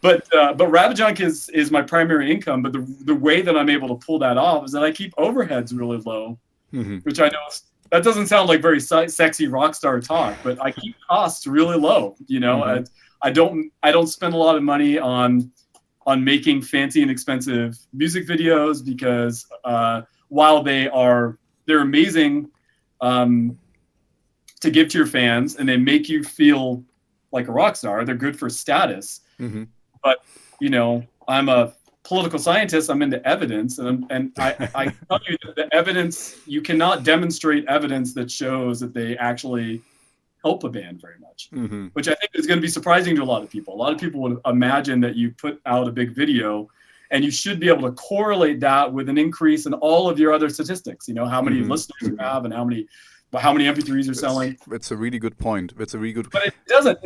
But Rabbit Junk is my primary income. But the way that I'm able to pull that off is that I keep overheads really low, which I know. That doesn't sound like very sexy rock star talk, but I keep costs really low. I don't spend a lot of money on making fancy and expensive music videos because while they're amazing to give to your fans and they make you feel like a rock star, they're good for status. Mm-hmm. But I'm a political scientist. I'm into evidence, and I tell you that the evidence, you cannot demonstrate evidence that shows that they actually help a band very much, which I think is going to be surprising to a lot of people. A lot of people would imagine that you put out a big video and you should be able to correlate that with an increase in all of your other statistics, how many listeners you have and how many MP3s you're selling. That's a really good point. That's a really good. But it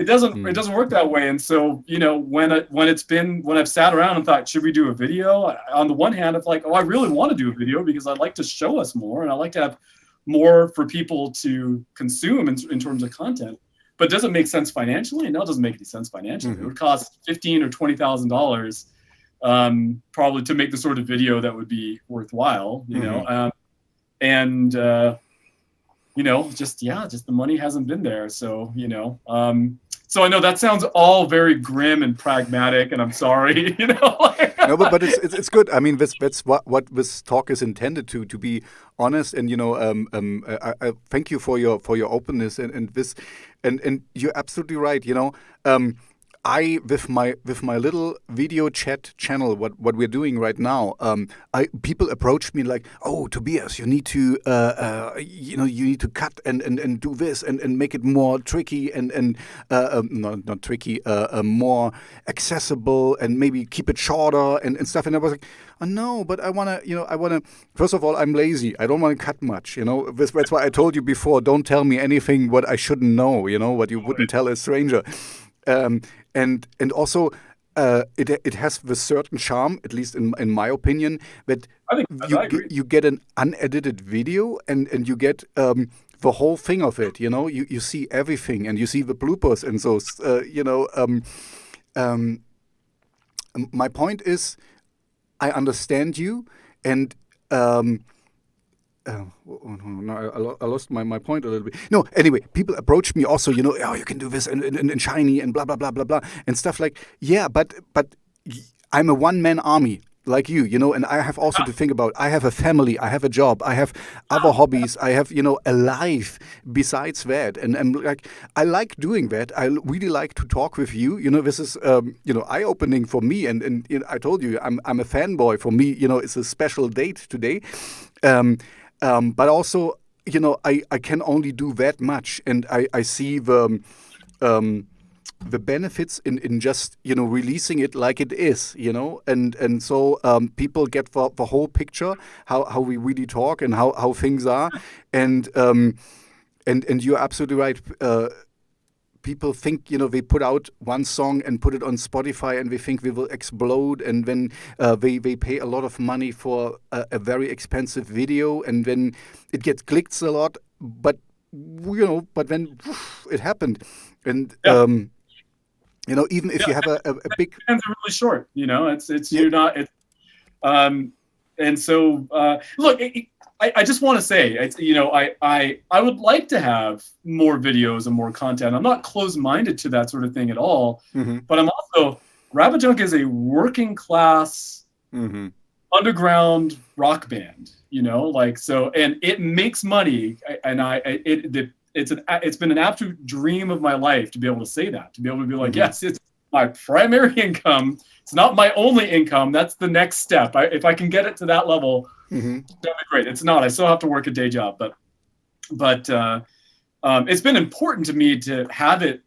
doesn't work that way. And so, when I've sat around and thought, should we do a video? On the one hand, it's like, I really want to do a video because I'd like to show us more and I like to have more for people to consume in terms of content. But does it make sense financially? No, it doesn't make any sense financially. It would cost $15,000 or $20,000 probably to make the sort of video that would be worthwhile. Just the money hasn't been there. So, so I know that sounds all very grim and pragmatic, and I'm sorry, No, but it's good. I mean, that's what this talk is intended to be honest. And I thank you for your openness and this, and you're absolutely right. I with my little video chat channel, what we're doing right now, people approach me like, oh, Tobias, you need to you need to cut and do this and make it more tricky and not tricky, more accessible and maybe keep it shorter and stuff. And I was like, oh, no, but I wanna first of all, I'm lazy. I don't want to cut much. That's why I told you before. Don't tell me anything what I shouldn't know. What you wouldn't tell a stranger. And also, it has the certain charm, at least in my opinion, that I agree. you get an unedited video and you get the whole thing of it. You see everything and you see the bloopers and so my point is, I understand you and. No, I lost my point a little bit. No, anyway, people approach me also, oh, you can do this and shiny and blah, blah, blah, blah, blah, and stuff like, yeah, but I'm a one-man army like you, and I have also to think about, I have a family, I have a job, I have other hobbies, I have, a life besides that. And like, I like doing that. I really like to talk with you. This is, eye-opening for me. And I told you, I'm a fanboy. For me, it's a special date today. But also, I can only do that much, and I see the benefits in just releasing it like it is, and so people get the whole picture, how we really talk and how things are, and you're absolutely right. People think, they put out one song and put it on Spotify and they think they will explode, and then they pay a lot of money for a very expensive video, and then it gets clicked a lot, but then it happened. And even if you have a big hands are really short, it's you're not and so look, I just want to say, I would like to have more videos and more content. I'm not closed-minded to that sort of thing at all, but I'm also, Rabbit Junk is a working class underground rock band, so, and it makes money, and it's been an absolute dream of my life to be able to say that, to be able to be like, yes, it's my primary income. It's not my only income. That's the next step. If I can get it to that level, that'd be great. It's not. I still have to work a day job, but it's been important to me to have it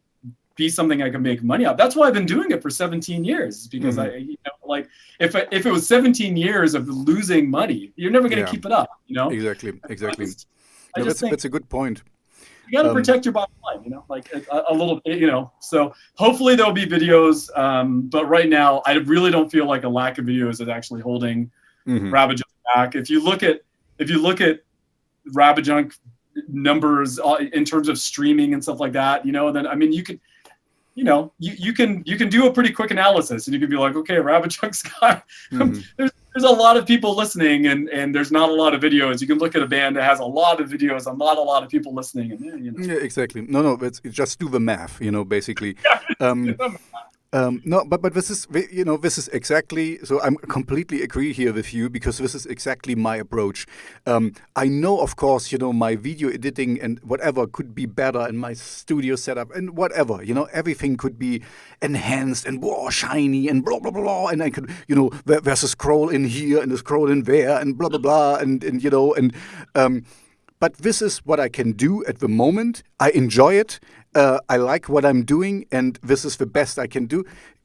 be something I can make money out. That's why I've been doing it for 17 years. Because if it was 17 years of losing money, you're never going to keep it up. Exactly. That's a good point. You got to protect your bottom line, like a little bit, So hopefully there'll be videos, but right now I really don't feel like a lack of videos is actually holding Rabbit Junk back. If you look at Rabbit Junk numbers in terms of streaming and stuff like that, then I mean you can. You can do a pretty quick analysis, and you can be like, okay, Rabbit Junk's got there's a lot of people listening, and there's not a lot of videos. You can look at a band that has a lot of videos and not a lot of people listening, and yeah, exactly. No, it's just do the math, basically. No, but this is this is exactly, so I'm completely agree here with you, because this is exactly my approach. I know, of course, my video editing and whatever could be better, and my studio setup and whatever, everything could be enhanced and more shiny and blah blah blah, and I could there's a scroll in here and a scroll in there and blah blah blah and but this is what I can do at the moment. I enjoy it. I like what I'm doing, and this is the best I can do.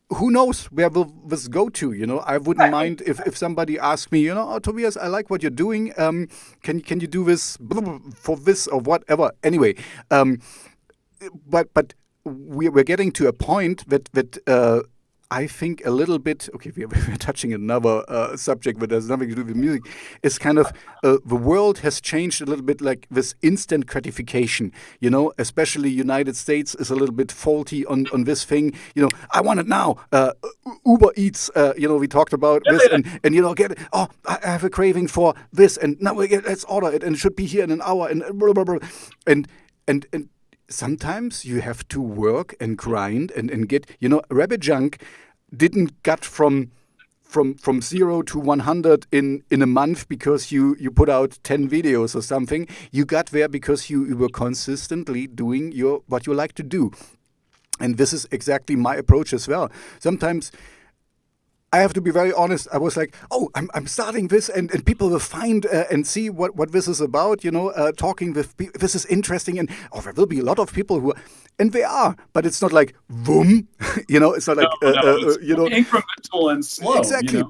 Who knows where will this go to? I wouldn't mind if somebody asked me, oh, Tobias, I like what you're doing. Can you do this for this or whatever? Anyway, but we're getting to a point that I think a little bit, okay, we're touching another subject, but there's nothing to do with music. It's kind of, the world has changed a little bit, like this instant gratification, especially United States is a little bit faulty on this thing. I want it now. Uber Eats, we talked about this and get it. Oh, I have a craving for this, and now let's order it, and it should be here in an hour, and blah, blah, blah. And sometimes you have to work and grind and get, Rabbit Junk didn't get from from 0 to 100 in a month because you put out 10 videos or something. You got there because you were consistently doing what you like to do. And this is exactly my approach as well. Sometimes I have to be very honest. I was like, oh, I'm starting this, and people will find and see what this is about. Talking with people, this is interesting, and there will be a lot of people who, and they are, but it's not like boom. It's not like it's incremental and slow. Exactly,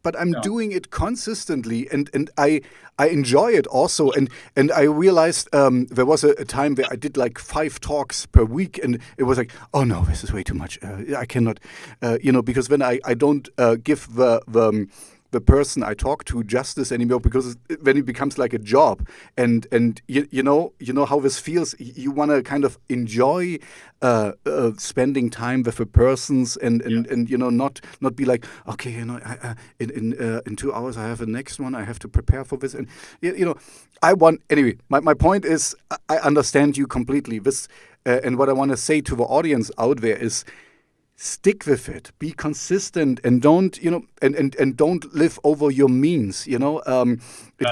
but I'm doing it consistently, and I enjoy it also. And I realized there was a time where I did like 5 talks per week, and it was like, oh no, this is way too much. I cannot, because when I don't give the person I talk to justice anymore, because when it becomes like a job, and you know how this feels. You want to kind of enjoy spending time with the persons, and not be like, okay, in 2 hours I have the next one, I have to prepare for this, and I want anyway. My point is, I understand you completely. This and what I want to say to the audience out there is, stick with it, be consistent, and don't and don't live over your means. It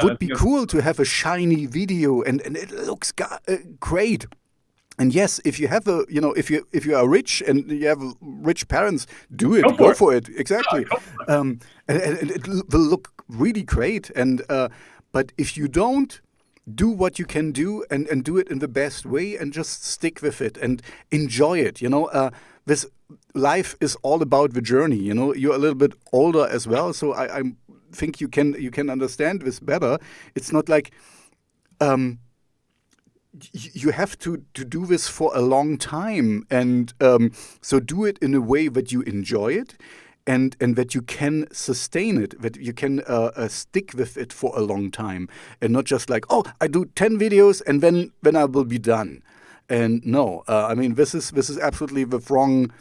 would be cool to have a shiny video and it looks great. And yes, if you have if you are rich and you have rich parents, do it. Go for it. Exactly. And it will look really great. And but if you don't, do what you can do and do it in the best way, and just stick with it and enjoy it. This life is all about the journey. You're a little bit older as well, so I think you can understand this better. It's not like you have to do this for a long time, and so do it in a way that you enjoy it, and that you can sustain it, that you can stick with it for a long time, and not just like, oh, I do 10 videos and then I will be done. And no, this is absolutely the wrong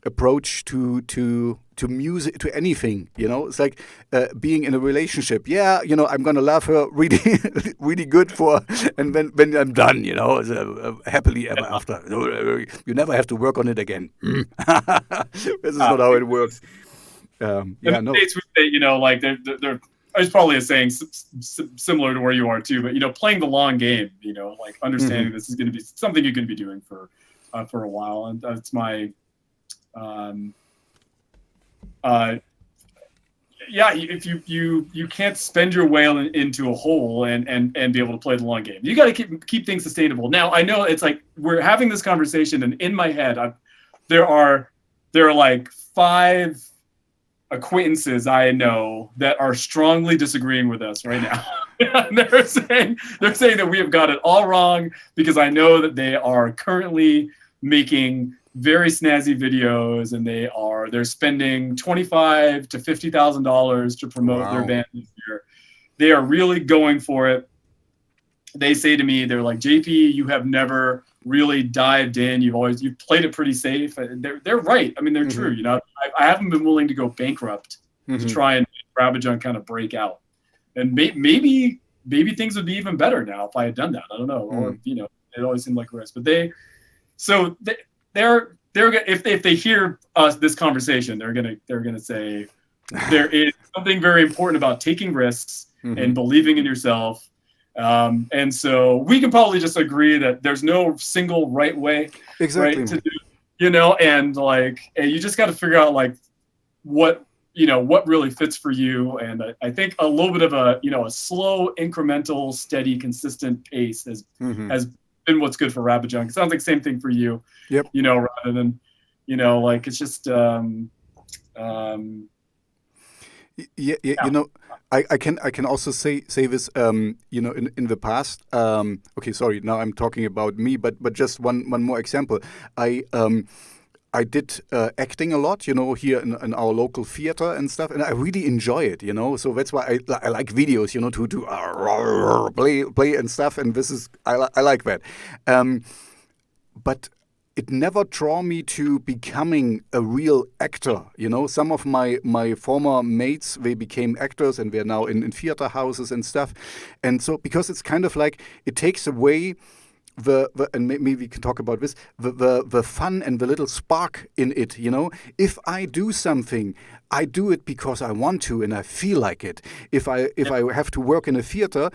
approach to music, to anything. It's like being in a relationship. Yeah, I'm gonna love her really really good and when I'm done, it's happily ever after. You never have to work on it again. This is not how it works. In the States, we say, like they're it's probably a saying similar to where you are too, but playing the long game, like understanding this is going to be something you're going to be doing for a while, and that's my if you can't spend your way into a hole and be able to play the long game. You got to keep things sustainable. Now I know it's like we're having this conversation, and in my head there are like 5 acquaintances I know that are strongly disagreeing with us right now. They're saying that we have got it all wrong, because I know that they are currently making very snazzy videos, and they're spending $25,000 to $50,000 to promote their band this year. They are really going for it. They say to me, they're like, JP, you have never really dived in. You've played it pretty safe. They're right. They're true. I haven't been willing to go bankrupt to try and make Rabajunk kind of break out. And maybe things would be even better now if I had done that. I don't know. Or it always seemed like a risk. But they're if they hear this conversation, they're gonna say there is something very important about taking risks and believing in yourself. And so we can probably just agree that there's no single right way, right, to do, and like, and you just got to figure out like what really fits for you. And I think a little bit of a slow, incremental, steady, consistent pace has been what's good for Rabajunk. It sounds like same thing for you. Yep. Rather than like it's just I can also say this in the past. Okay, sorry, now I'm talking about me, but just one more example. I did acting a lot, here in our local theater and stuff, and I really enjoy it, So that's why I like videos, to play and stuff, and this is I like that. But it never drew me to becoming a real actor. Some of my former mates, they became actors, and they're now in theater houses and stuff. And so, because it's kind of like, it takes away and maybe we can talk about this, the fun and the little spark in it, you know. If I do something, I do it because I want to and I feel like it. If I have to work in a theater,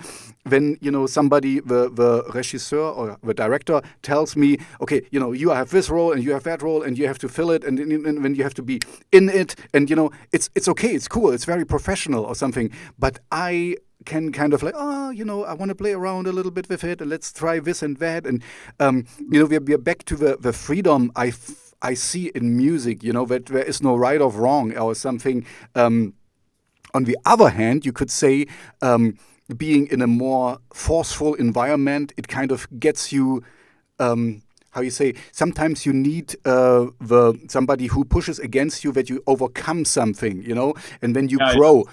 then, you know, somebody, the regisseur or the director tells me, okay, you know, you have this role and you have that role and you have to fill it, and then you have to be in it, and, you know, it's okay, it's cool, it's very professional or something. But I can kind of like, oh, you know, I want to play around a little bit with it, and let's try this and that, and you know, we're back to the freedom I see in music, you know, that there is no right or wrong or something. On the other hand, you could say, being in a more forceful environment, it kind of gets you. How you say? Sometimes you need somebody who pushes against you, that you overcome something, you know, and then you grow.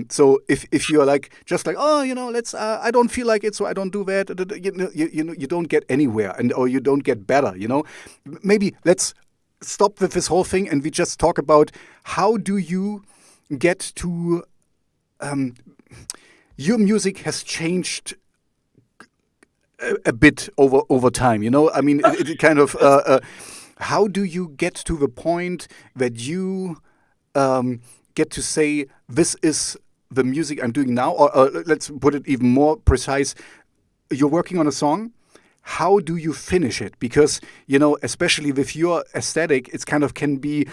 So if you're like just like, oh, you know, let's I don't feel like it, so I don't do that. You know, you don't get anywhere, or you don't get better. You know, maybe let's stop with this whole thing and we just talk about how do you get to. Your music has changed a bit over time, you know. I mean, it kind of. How do you get to the point that you get to say this is the music I'm doing now, or let's put it even more precise? You're working on a song. How do you finish it? Because, you know, especially with your aesthetic, it's kind of can be.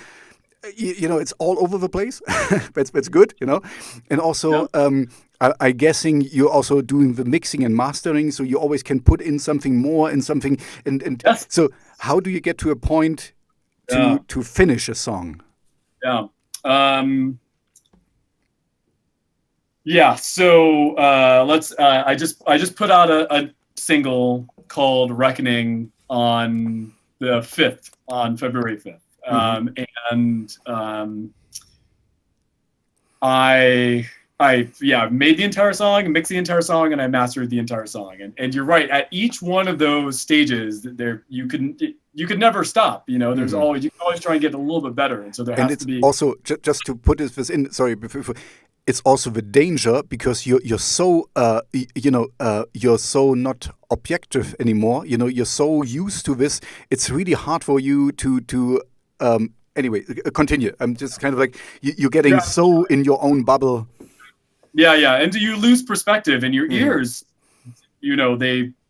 You know, it's all over the place. That's good, you know, and also. I'm guessing you're also doing the mixing and mastering, so you always can put in something more and something. And Yes. So, how do you get to a point to finish a song? Yeah. Yeah. So let's. I just put out a single called "Reckoning" on the 5th, on February 5th, and I made the entire song, mixed the entire song, and I mastered the entire song. And you're right. At each one of those stages, you could never stop. You know, there's always, you can always try and get a little bit better. And so there has to be. Also, just to put this in. Sorry, it's also the danger, because you're so you're so not objective anymore. You know, you're so used to this. It's really hard for you to. Anyway, continue. I'm just kind of like you're getting so in your own bubble. Yeah, and you lose perspective, and your ears, you know,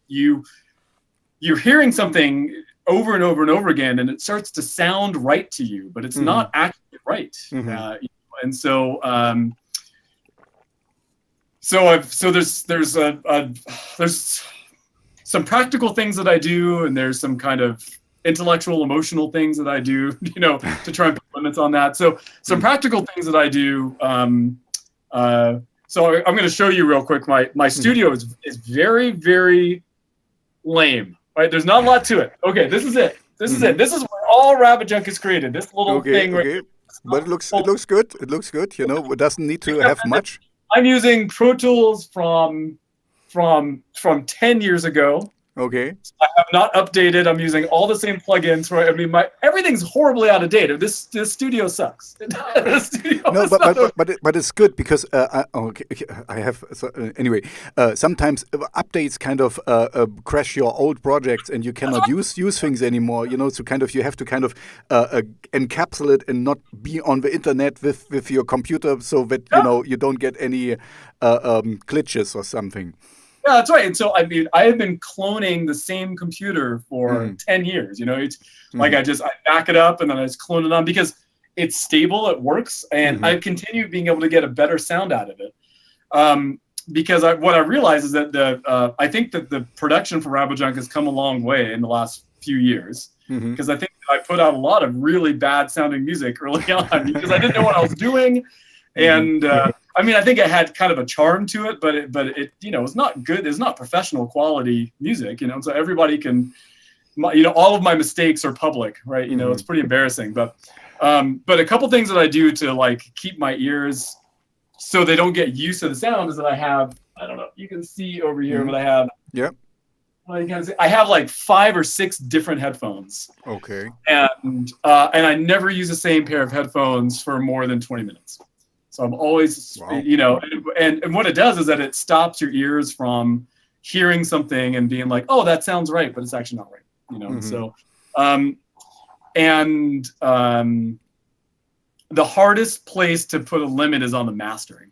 you're hearing something over and over and over again, and it starts to sound right to you, but it's not actually right. And so, there's some practical things that I do, and there's some kind of intellectual, emotional things that I do, you know, to try and put limits on that. So some practical things that I do. So I'm going to show you real quick. My studio is very, very lame. Right? There's not a lot to it. Okay, this is it. This is it. This is where all Rabbit Junk is created. This little thing right here. But it looks good. It looks good. You know, it doesn't need to have much. I'm using Pro Tools from 10 years ago. Okay. I have not updated. I'm using all the same plugins. Right? I mean, everything's horribly out of date. This studio sucks. But it's good, because I have anyway. Sometimes updates kind of crash your old projects, and you cannot use things anymore. You know, so kind of you have to kind of encapsulate and not be on the internet with your computer, so that you know you don't get any glitches or something. Yeah, that's right. And so, I mean, I have been cloning the same computer for 10 years. You know, it's like I back it up and then I just clone it on, because it's stable, it works, and I've continued being able to get a better sound out of it. Because what I realize is that I think that the production for Rabbit Junk has come a long way in the last few years. Because I think that I put out a lot of really bad sounding music early on because I didn't know what I was doing. And I mean, I think it had kind of a charm to it, but it you know, it's not good. It's not professional quality music, you know. So everybody can, you know, all of my mistakes are public, right? You know, it's pretty embarrassing. But a couple things that I do to like keep my ears so they don't get used to the sound is that I have, I don't know, you can see over here, but I have. Yep. Well, you can see, I have like 5 or 6 different headphones. Okay. And I never use the same pair of headphones for more than 20 minutes. So I'm always, you know, and what it does is that it stops your ears from hearing something and being like, oh, that sounds right, but it's actually not right, you know. So the hardest place to put a limit is on the mastering.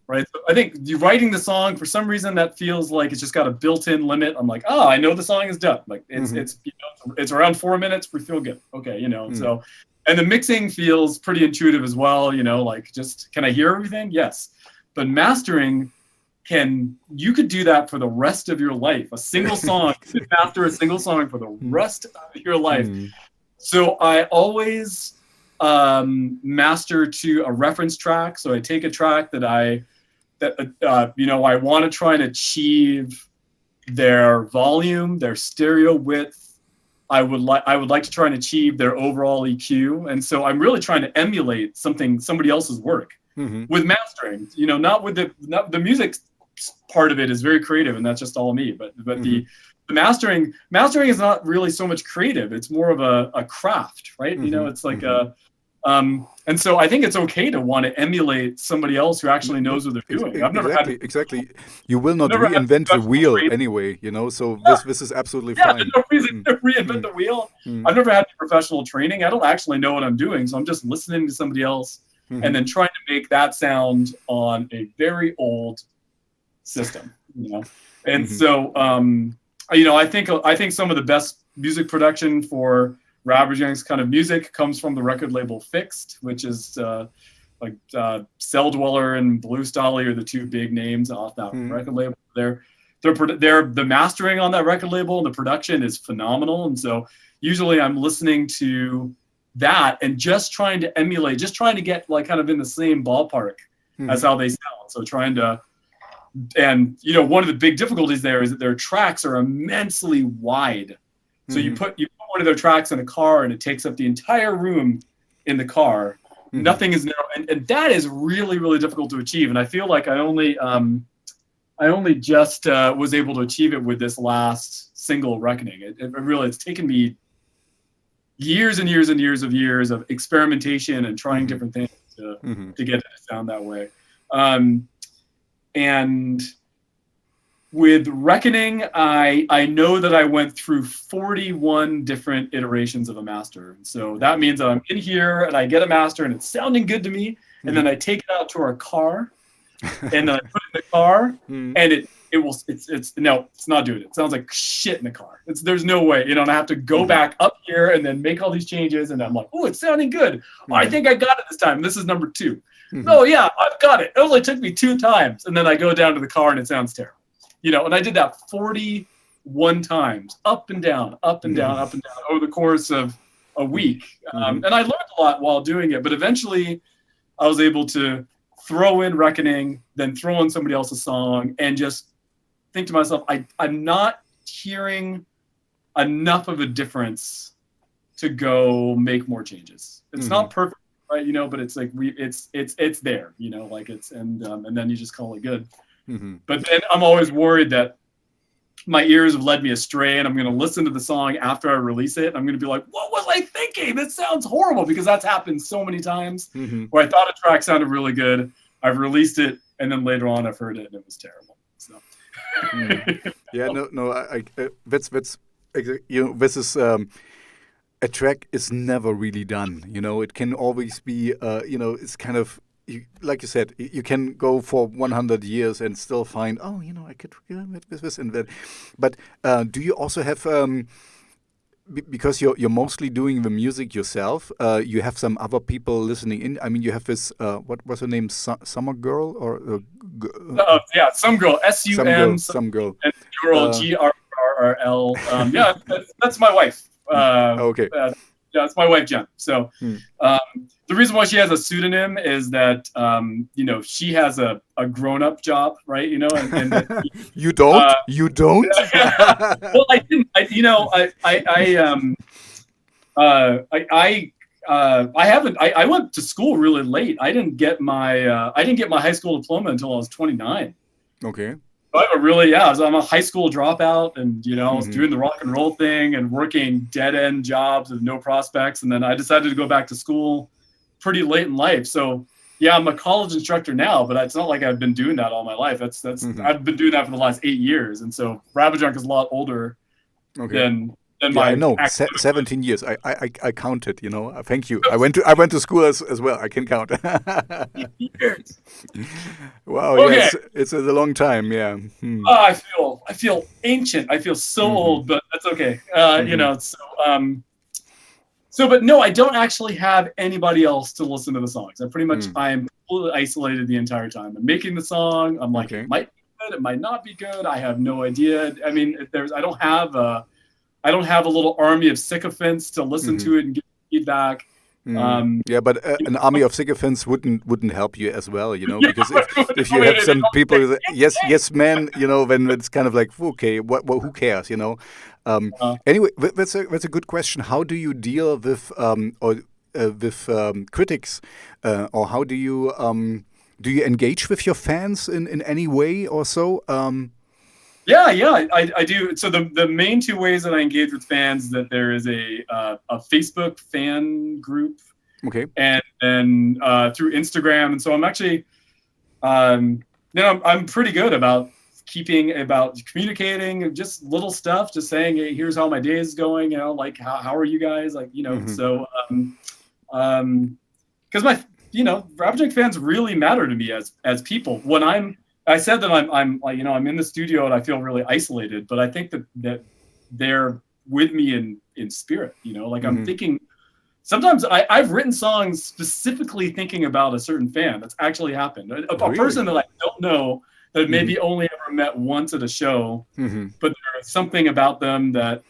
Right. So I think you writing the song, for some reason that feels like it's just got a built-in limit. I'm like, oh, I know the song is done. Like it's you know, it's around 4 minutes. We feel good. Okay, you know. So, and the mixing feels pretty intuitive as well. You know, like just can I hear everything? Yes. But mastering, you could do that for the rest of your life. A single song, you could master a single song for the rest of your life. So I always master to a reference track. So I take a track that you know, I want to try and achieve their volume, their stereo width. I would like to try and achieve their overall EQ. And so I'm really trying to emulate somebody else's work with mastering. You know, not the music part of it is very creative, and that's just all me. But the mastering is not really so much creative. It's more of a craft, right? You know, it's like and so I think it's okay to want to emulate somebody else who actually knows what they're doing. I've never exactly. You will not reinvent the wheel anyway, you know. So this is absolutely fine. There's no reason to reinvent the wheel. I've never had professional training. I don't actually know what I'm doing, so I'm just listening to somebody else and then trying to make that sound on a very old system, you know. And so you know, I think some of the best music production for Robert Young's kind of music comes from the record label Fixed, which is like Cell Dweller and Blue Stolly are the two big names off that record label. They're the mastering on that record label and the production is phenomenal. And so usually I'm listening to that and just trying to emulate, just trying to get like kind of in the same ballpark as how they sound. So trying to, and you know, one of the big difficulties there is that their tracks are immensely wide. So you put one of their tracks in a car and it takes up the entire room in the car. Nothing is narrow, and that is really, really difficult to achieve. And I feel like I only just was able to achieve it with this last single, Reckoning. It's taken me years and years and years of experimentation and trying different things to get it to sound that way. And with Reckoning, I know that I went through 41 different iterations of a master. So that means that I'm in here and I get a master and it's sounding good to me. And then I take it out to our car and then I put it in the car and it's not doing it. It sounds like shit in the car. There's no way, you know, and I have to go back up here and then make all these changes. And I'm like, oh, it's sounding good. I think I got it this time. This is number 2. No, yeah, I've got it. It only took me 2 times. And then I go down to the car and it sounds terrible. You know, and I did that 41 times, up and down, up and down, up and down over the course of a week. And I learned a lot while doing it, but eventually I was able to throw in Reckoning, then throw in somebody else's song and just think to myself, I'm not hearing enough of a difference to go make more changes. It's not perfect, right? You know, but it's like it's there, you know, like and then you just call it good. But then I'm always worried that my ears have led me astray and I'm going to listen to the song after I release it. I'm going to be like, what was I thinking? This sounds horrible, because that's happened so many times where I thought a track sounded really good. I've released it and then later on I've heard it and it was terrible. So. Yeah, that's you know, this is a track is never really done. You know, it can always be you know, it's kind of, like you said, you can go for 100 years and still find, oh, you know, I could with this and that. But do you also have, because you're mostly doing the music yourself, you have some other people listening in? I mean, you have this, what was her name, Summer Girl? Or yeah, Some Girl, S-U-M, Some Girl. And Girl, G-R-R-L. Yeah, that's my wife. Okay. Yeah, it's my wife, Jen. So the reason why she has a pseudonym is that, you know, she has a grown-up job, right? You know, and you don't? You don't? Well, I didn't. I haven't. I went to school really late. I didn't get my high school diploma until I was 29. Okay. I'm a high school dropout, and you know, I was doing the rock and roll thing and working dead end jobs with no prospects, and then I decided to go back to school pretty late in life. So yeah, I'm a college instructor now, but it's not like I've been doing that all my life. That's I've been doing that for the last 8 years, and so Rabbit Junk is a lot older Okay. than Yeah, I my know. academic life. 17 years. I counted. Thank you. I went to school as well. I can count. Years. Wow. Okay. Yes, it's a long time. Yeah. Oh, I feel ancient. I feel so old, but that's okay. But no, I don't actually have anybody else to listen to the songs. I am completely isolated the entire time. I'm making the song. I'm like, Okay. it might be good, it might not be good. I have no idea. I mean, I don't have a little army of sycophants to listen to it and give feedback. Yeah, but an army of sycophants wouldn't help you as well, because if you have some people, that, yes, man, then it's kind of like, okay, who cares, Anyway, that's a good question. How do you deal with critics, or how do you engage with your fans in any way or so? Yeah, I do. So the main two ways that I engage with fans, that there is a Facebook fan group, Okay, and then through Instagram. And so I'm actually, I'm pretty good about communicating just little stuff, just saying, hey, here's how my day is going. Like how are you guys? Like so because Rabbit Junk fans really matter to me as people. I said that I'm like, I'm in the studio and I feel really isolated, but I think that they're with me in spirit, like I'm thinking, sometimes I've written songs specifically thinking about a certain fan. That's actually happened. A person that I don't know, that maybe only ever met once at a show, but there's something about them that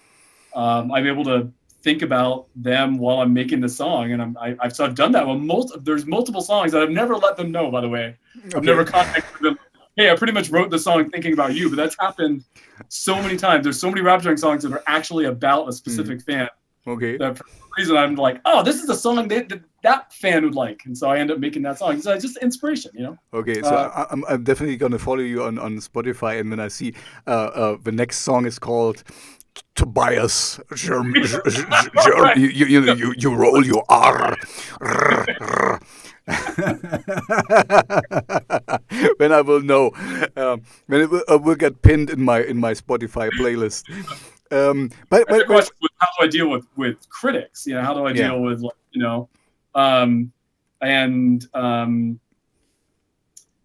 I'm able to think about them while I'm making the song. And I've done that with there's multiple songs that I've never let them know, by the way. I've never contacted them. Hey, I pretty much wrote the song thinking about you, but that's happened so many times. There's so many Rabbit Junk songs that are actually about a specific fan. Okay. That for some reason I'm like, oh, this is a song that fan would like, and so I end up making that song. So it's just inspiration, Okay, so I'm definitely gonna follow you on Spotify, and when I see the next song is called Tobias, you roll your R. When I will know, when it will get pinned in my Spotify playlist. But the question was, how do I deal with critics? How do I deal with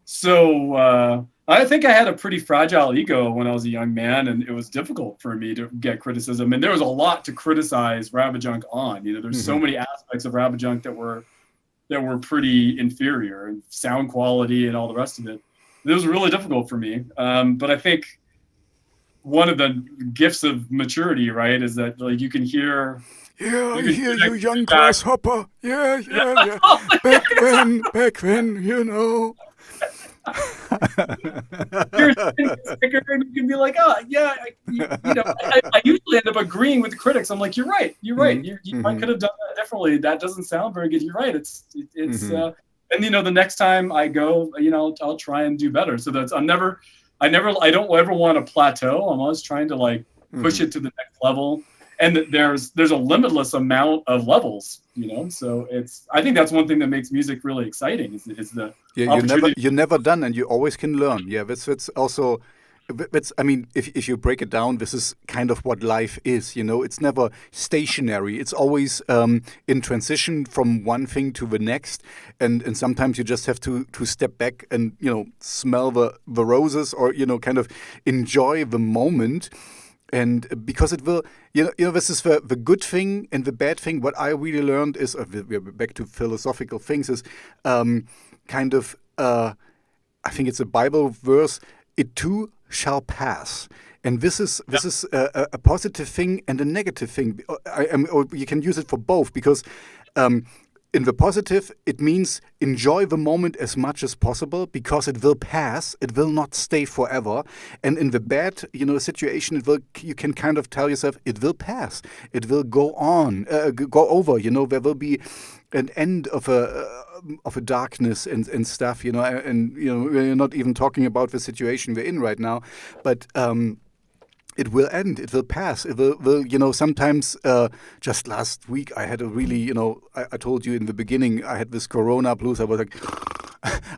so I think I had a pretty fragile ego when I was a young man, and it was difficult for me to get criticism. And there was a lot to criticize Rabbit Junk on. There's so many aspects of Rabbit Junk that were pretty inferior, and sound quality and all the rest of it. It was really difficult for me. But I think one of the gifts of maturity, right, is that like you can hear. Yeah, I hear you, young grasshopper. Yeah. Back when, You're sticker, and you can be like, oh yeah, I usually end up agreeing with the critics. I'm like, you're right. I could have done that differently. That doesn't sound very good. You're right. It's and the next time I go, I'll try and do better. So I don't ever want to plateau. I'm always trying to like push it to the next level. And there's a limitless amount of levels, So I think that's one thing that makes music really exciting is the you're never done, and you always can learn. Yeah, that's also. I mean, if you break it down, this is kind of what life is. It's never stationary. It's always in transition from one thing to the next, and sometimes you just have to step back and smell the roses, or kind of enjoy the moment. And because it will, this is the good thing and the bad thing. What I really learned is, we're back to philosophical things, is kind of, I think it's a Bible verse, it too shall pass. And this is a positive thing and a negative thing. Or you can use it for both, because in the positive, it means enjoy the moment as much as possible, because it will pass. It will not stay forever. And in the bad, situation, you can kind of tell yourself it will pass. It will go on, go over. There will be an end of a darkness and stuff. And we're not even talking about the situation we're in right now, but. it will end. It will pass. It will sometimes, just last week, I had a really, I told you in the beginning, I had this Corona blues. I was like,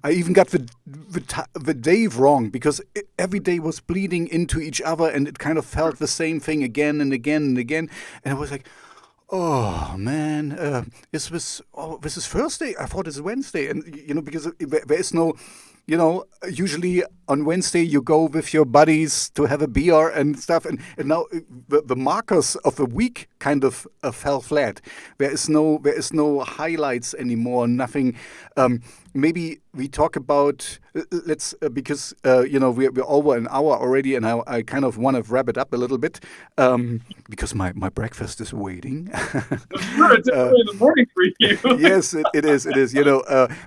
I even got the day wrong because every day was bleeding into each other and it kind of felt the same thing again and again and again. And I was like, oh man, this is Thursday. I thought it's Wednesday. And, because there is no, usually on Wednesday you go with your buddies to have a beer and stuff, and now the markers of the week kind of fell flat. There is no highlights anymore. Nothing. Maybe we talk about let's because we're over an hour already, and I kind of want to wrap it up a little bit because my breakfast is waiting. Sure, it's early in the morning for you. Yes, it is.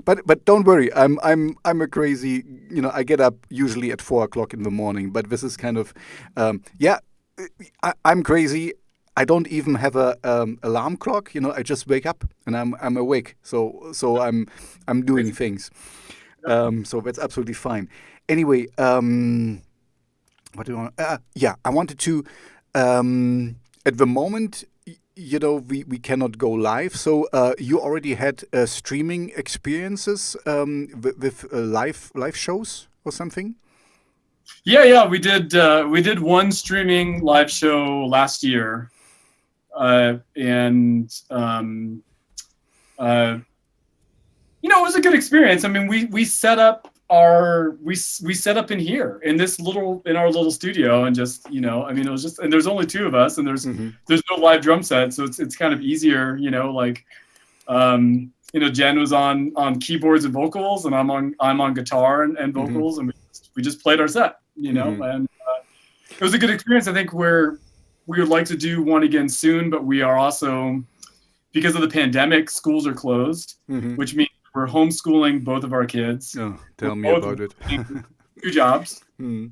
But don't worry. I'm a crazy. I get up usually at 4 o'clock in the morning. But this is kind of I'm crazy. I don't even have a alarm clock. I just wake up and I'm awake. So I'm doing things. So that's absolutely fine. Anyway, what do you want? I wanted to. At the moment, we cannot go live. So you already had streaming experiences with live shows or something. Yeah, we did one streaming live show last year, and it was a good experience. I mean, we set up we set up in here in our little studio, and just it was just, and there's only two of us, and there's no live drum set, so it's kind of easier, Jen was on keyboards and vocals, and I'm on guitar and vocals, and we just played our set, and it was a good experience. I think we would like to do one again soon, but we are also, because of the pandemic, schools are closed, which means we're homeschooling both of our kids. Oh, tell me about it. 2 jobs. Because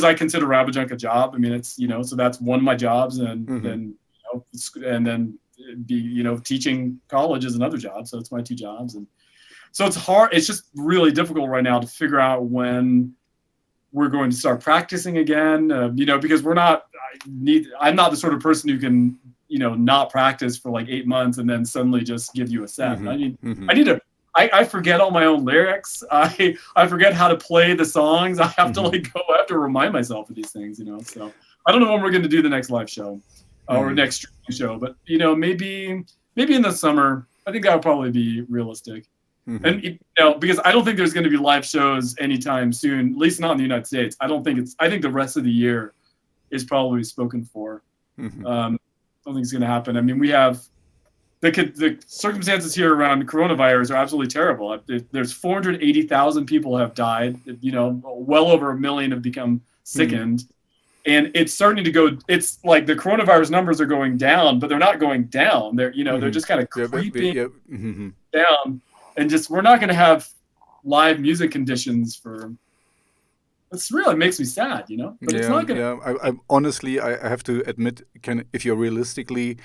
I consider Rabajunk a job. I mean, it's, so that's one of my jobs, and then teaching college is another job. So it's my 2 jobs. And so it's hard. It's just really difficult right now to figure out when we're going to start practicing again, because I'm not the sort of person who can, not practice for like 8 months and then suddenly just give you a set. I forget all my own lyrics. I forget how to play the songs. I have to I have to remind myself of these things, so I don't know when we're going to do the next live show or next streaming show, but maybe in the summer. I think that would probably be realistic. And because I don't think there's going to be live shows anytime soon, at least not in the United States. I think the rest of the year is probably spoken for. I don't think it's going to happen. I mean, we have the circumstances here around coronavirus are absolutely terrible. There's 480,000 people have died. Well over 1 million have become sickened. And it's starting to go. It's like the coronavirus numbers are going down, but they're not going down. They're they're just kind of creeping down. And just, we're not going to have live music conditions for. It's really makes me sad, But it's not going to. I honestly, I have to admit, if you're realistically,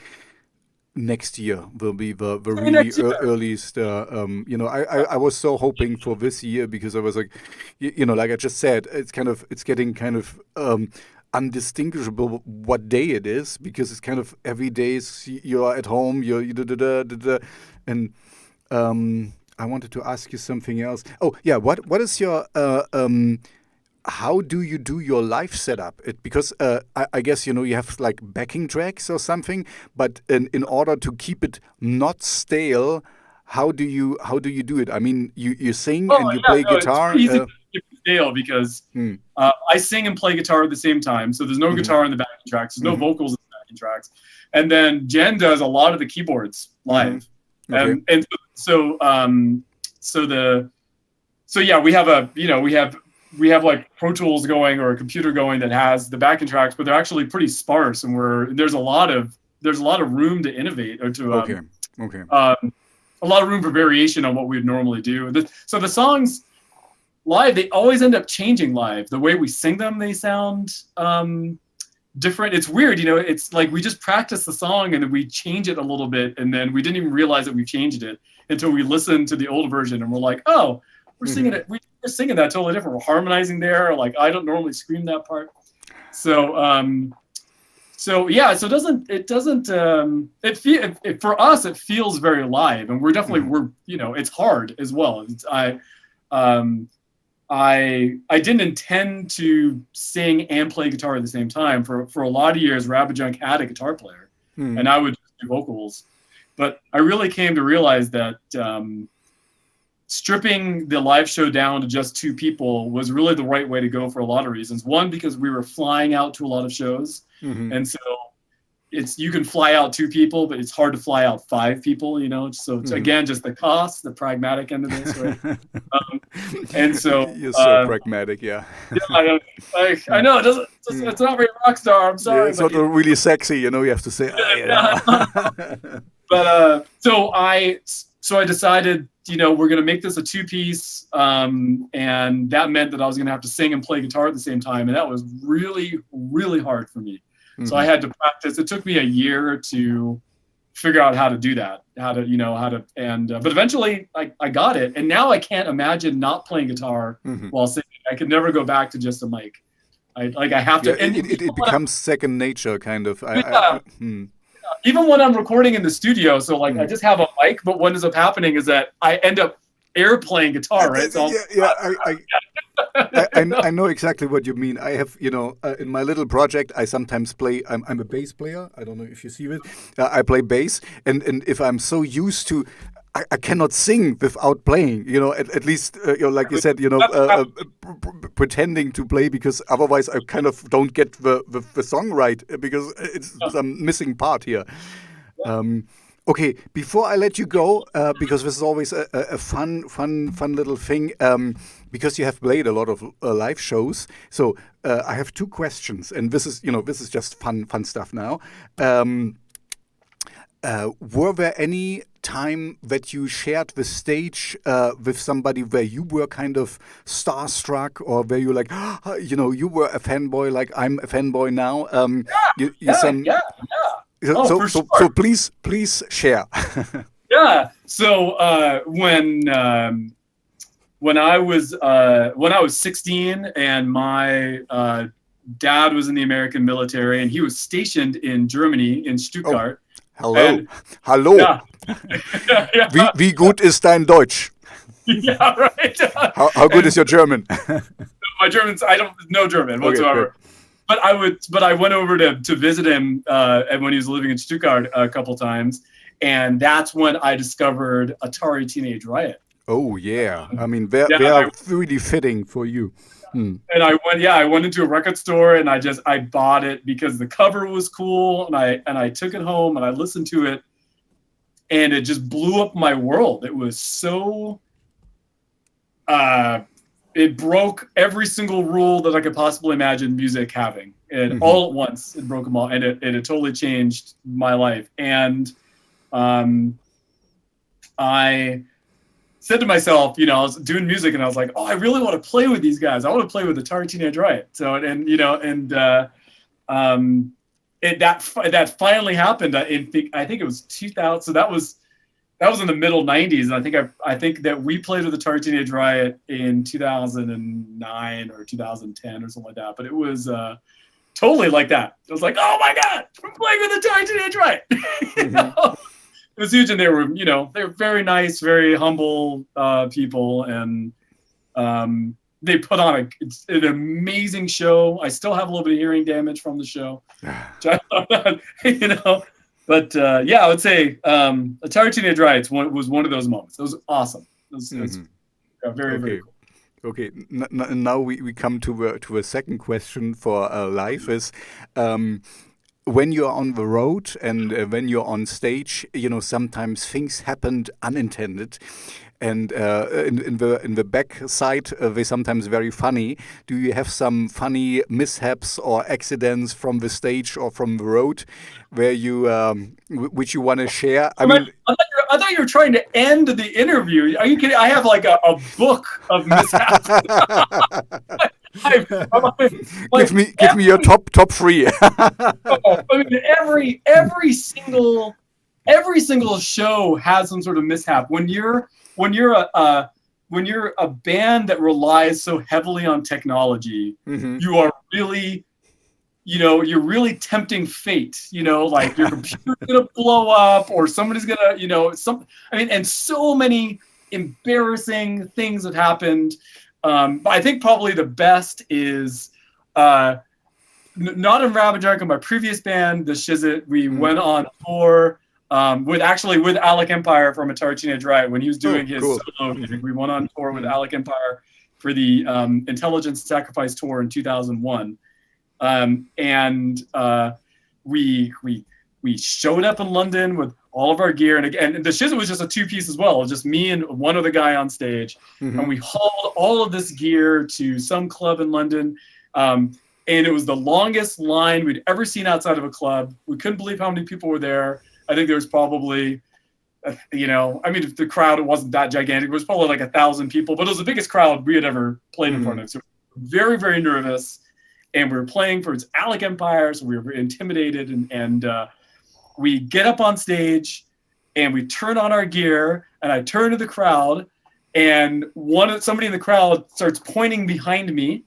next year will be the really earliest. I was so hoping for this year because I was like, like I just said, it's getting kind of undistinguishable what day it is, because it's kind of every day you're at home, and I wanted to ask you something else. Oh yeah, what is your how do you do your live setup? Because I guess you have like backing tracks or something, but in order to keep it not stale, how do you do it? I mean, you sing and you play guitar. It's easy to keep it stale because I sing and play guitar at the same time, so there's no guitar in the backing tracks, there's no vocals in the backing tracks, and then Jen does a lot of the keyboards live, and so we have like Pro Tools going or a computer going that has the backing tracks, but they're actually pretty sparse, and there's a lot of room to innovate, or to a lot of room for variation on what we would normally do. So the songs live, they always end up changing live. The way we sing them, they sound different. It's weird, it's like we just practice the song and then we change it a little bit, and then we didn't even realize that we changed it until we listened to the old version, and we're like, oh, we're singing it. we're singing that totally different. We're harmonizing there. Like I don't normally scream that part. So yeah, so for us it feels very live, and we're definitely it's hard as well. I didn't intend to sing and play guitar at the same time. For a lot of years, Rabid Junk had a guitar player, and I would do vocals. But I really came to realize that stripping the live show down to just two people was really the right way to go for a lot of reasons. One, because we were flying out to a lot of shows, and so you can fly out two people, but it's hard to fly out five people. So it's again just the cost, the pragmatic end of this, right? And so you're so pragmatic, yeah. Yeah, I know it's not very rock star. I'm sorry, it's not really sexy, you have to say. But so I decided, we're going to make this a two-piece, and that meant that I was going to have to sing and play guitar at the same time, and that was really, really hard for me. So I had to practice. It took me a year to figure out how to do that, but eventually I got it, and now I can't imagine not playing guitar while singing. I could never go back to just a mic. I have to. And it becomes second nature, kind of. Even when I'm recording in the studio, so I just have a mic, but what ends up happening is that I end up air playing guitar, right? So I know exactly what you mean. I have, in my little project, I sometimes play. I'm a bass player. I don't know if you see it. I play bass, and if I'm so used to, I cannot sing without playing. At least, like you said, pretending to play, because otherwise I kind of don't get the song right, because it's some missing part here. Okay, before I let you go, because this is always a fun little thing, because you have played a lot of live shows. So I have two questions, and this is just fun stuff now. Were there any time that you shared the stage with somebody where you were kind of starstruck, or where you you were a fanboy, like I'm a fanboy now? Yeah. Oh, so please share. Yeah. So when I was 16 and my dad was in the American military, and he was stationed in Germany in Stuttgart. Oh. Hallo. Yeah. Wie gut ist dein Deutsch? Yeah, right. How good is your German? My German's, I don't know German whatsoever. Okay. But I went over to visit him when he was living in Stuttgart a couple times, and that's when I discovered Atari Teenage Riot. Oh yeah, I mean they are really fitting for you. And I went into a record store, and I bought it because the cover was cool, and I took it home and I listened to it, and it just blew up my world. It was so it broke every single rule that I could possibly imagine music having. And all at once, it broke them all. And it totally changed my life. And I said to myself, I was doing music, and I was like, oh, I really want to play with these guys. I want to play with Atari Teenage Riot. So, that finally happened. I think it was 2000. So that was in the middle 90s, and I think that we played with Atari Teenage Riot in 2009 or 2010 or something like that. But it was totally like that. It was like, oh my God, we're playing with Atari Teenage Riot. It was huge, and they were very nice, very humble people, and they put on an amazing show. I still have a little bit of hearing damage from the show, But I would say Atari Teenage Riot was one of those moments. It was awesome. It was very, very cool. Okay, now we come to a second question for life is, when you're on the road and when you're on stage, sometimes things happened unintended. And in the back side, they're sometimes very funny. Do you have some funny mishaps or accidents from the stage or from the road, where you which you want to share? I thought you were trying to end the interview. Are you kidding? I have like a book of mishaps. Give me your top three. I mean, every single show has some sort of mishap. When you're when you're a band that relies so heavily on technology, you are really, you're really tempting fate, like your computer's going to blow up or somebody's going to, and so many embarrassing things have happened. But I think probably the best is not in Rabbit Junk, in my previous band, the Shizit, we went on tour with Alec Empire from Atari Teenage Riot when he was doing his solo gig. We went on tour with Alec Empire for the Intelligence Sacrifice tour in 2001. And we showed up in London with all of our gear, and the Shizit was just a 2-piece as well, just me and one other guy on stage, and we hauled all of this gear to some club in London, and it was the longest line we'd ever seen outside of a club. We couldn't believe how many people were there. I think there was probably, the crowd, it wasn't that gigantic. It was probably like 1,000 people, but it was the biggest crowd we had ever played in front of. So very, very nervous. And we were playing for its Alec Empire, so we were intimidated. And we get up on stage, and we turn on our gear, and I turn to the crowd, and somebody in the crowd starts pointing behind me,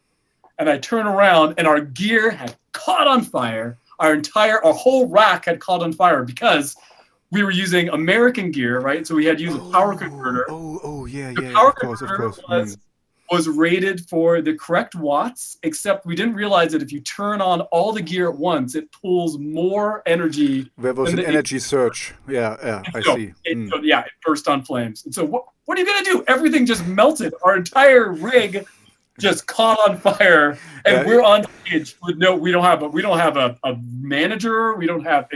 and I turn around, and our gear had caught on fire. Our whole rack had caught on fire because we were using American gear, right? So we had to use a power converter. The power converter was rated for the correct watts, except we didn't realize that if you turn on all the gear at once, it pulls more energy. There was an energy surge. I see. It burst on flames. And so what are you going to do? Everything just melted. Our entire rig just caught on fire, and we're on stage with we don't have a manager. We don't have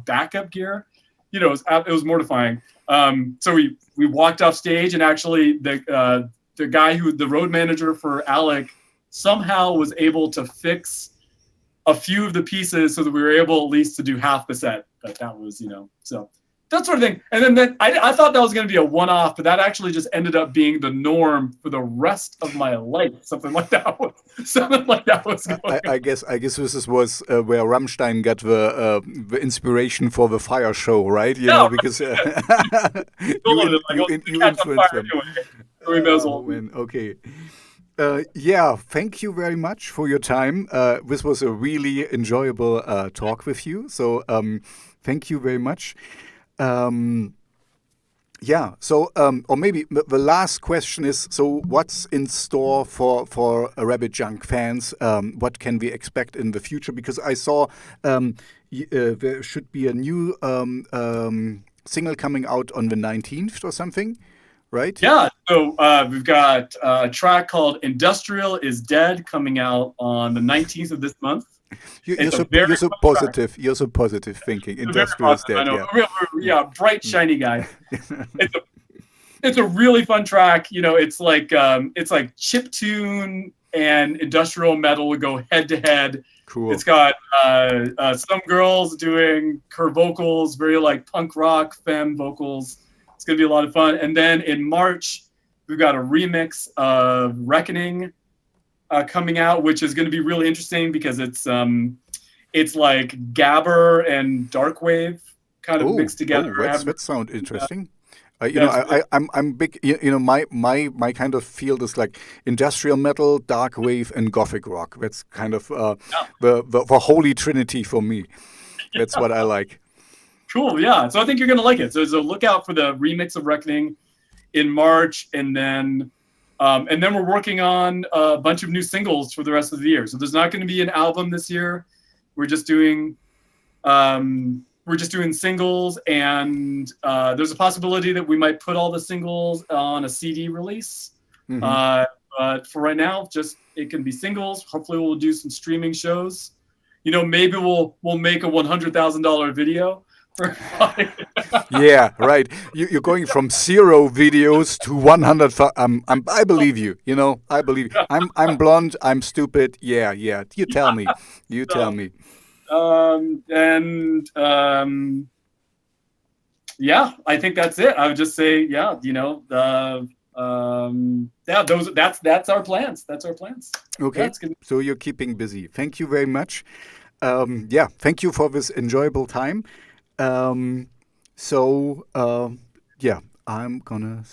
backup gear. It was mortifying. So we walked off stage, and actually the guy the road manager for Alec somehow was able to fix a few of the pieces so that we were able at least to do half the set. But that was, so that sort of thing. And then I thought that was going to be a one-off, but that actually just ended up being the norm for the rest of my life. Something like that was going on. I guess this was where Rammstein got the inspiration for the fire show, right? Because you influenced them. Okay. Thank you very much for your time. This was a really enjoyable talk with you. So thank you very much. Or maybe the last question is, so what's in store for Rabbit Junk fans? What can we expect in the future? Because I saw there should be a new single coming out on the 19th or something. Right? Yeah. So we've got a track called Industrial is Dead coming out on the 19th of this month. You're so positive. You're so positive thinking. Industrial is Dead. Bright, shiny guy. It's a really fun track. It's like chiptune and industrial metal would go head to head. Cool. It's got some girls doing her vocals, very like punk rock femme vocals. It's going to be a lot of fun. And then in March, we've got a remix of Reckoning coming out, which is going to be really interesting because it's like gabber and darkwave kind of mixed together. That sounds interesting. I'm big. My kind of field is like industrial metal, darkwave, and gothic rock. That's kind of the holy trinity for me. That's what I like. Cool, yeah. So I think you're going to like it. So look out for the remix of Reckoning in March, and then we're working on a bunch of new singles for the rest of the year. So there's not going to be an album this year. We're just doing singles, and there's a possibility that we might put all the singles on a CD release. But for right now, just it can be singles. Hopefully, we'll do some streaming shows. Maybe we'll make a $100,000 video. Yeah, right. You're going from 0 videos to 100. I believe you. I believe you. I'm blonde. I'm stupid. Yeah. You tell me. Tell me. I think that's it. I would just say, that's our plans. That's our plans. Okay. So you're keeping busy. Thank you very much. Thank you for this enjoyable time. I'm gonna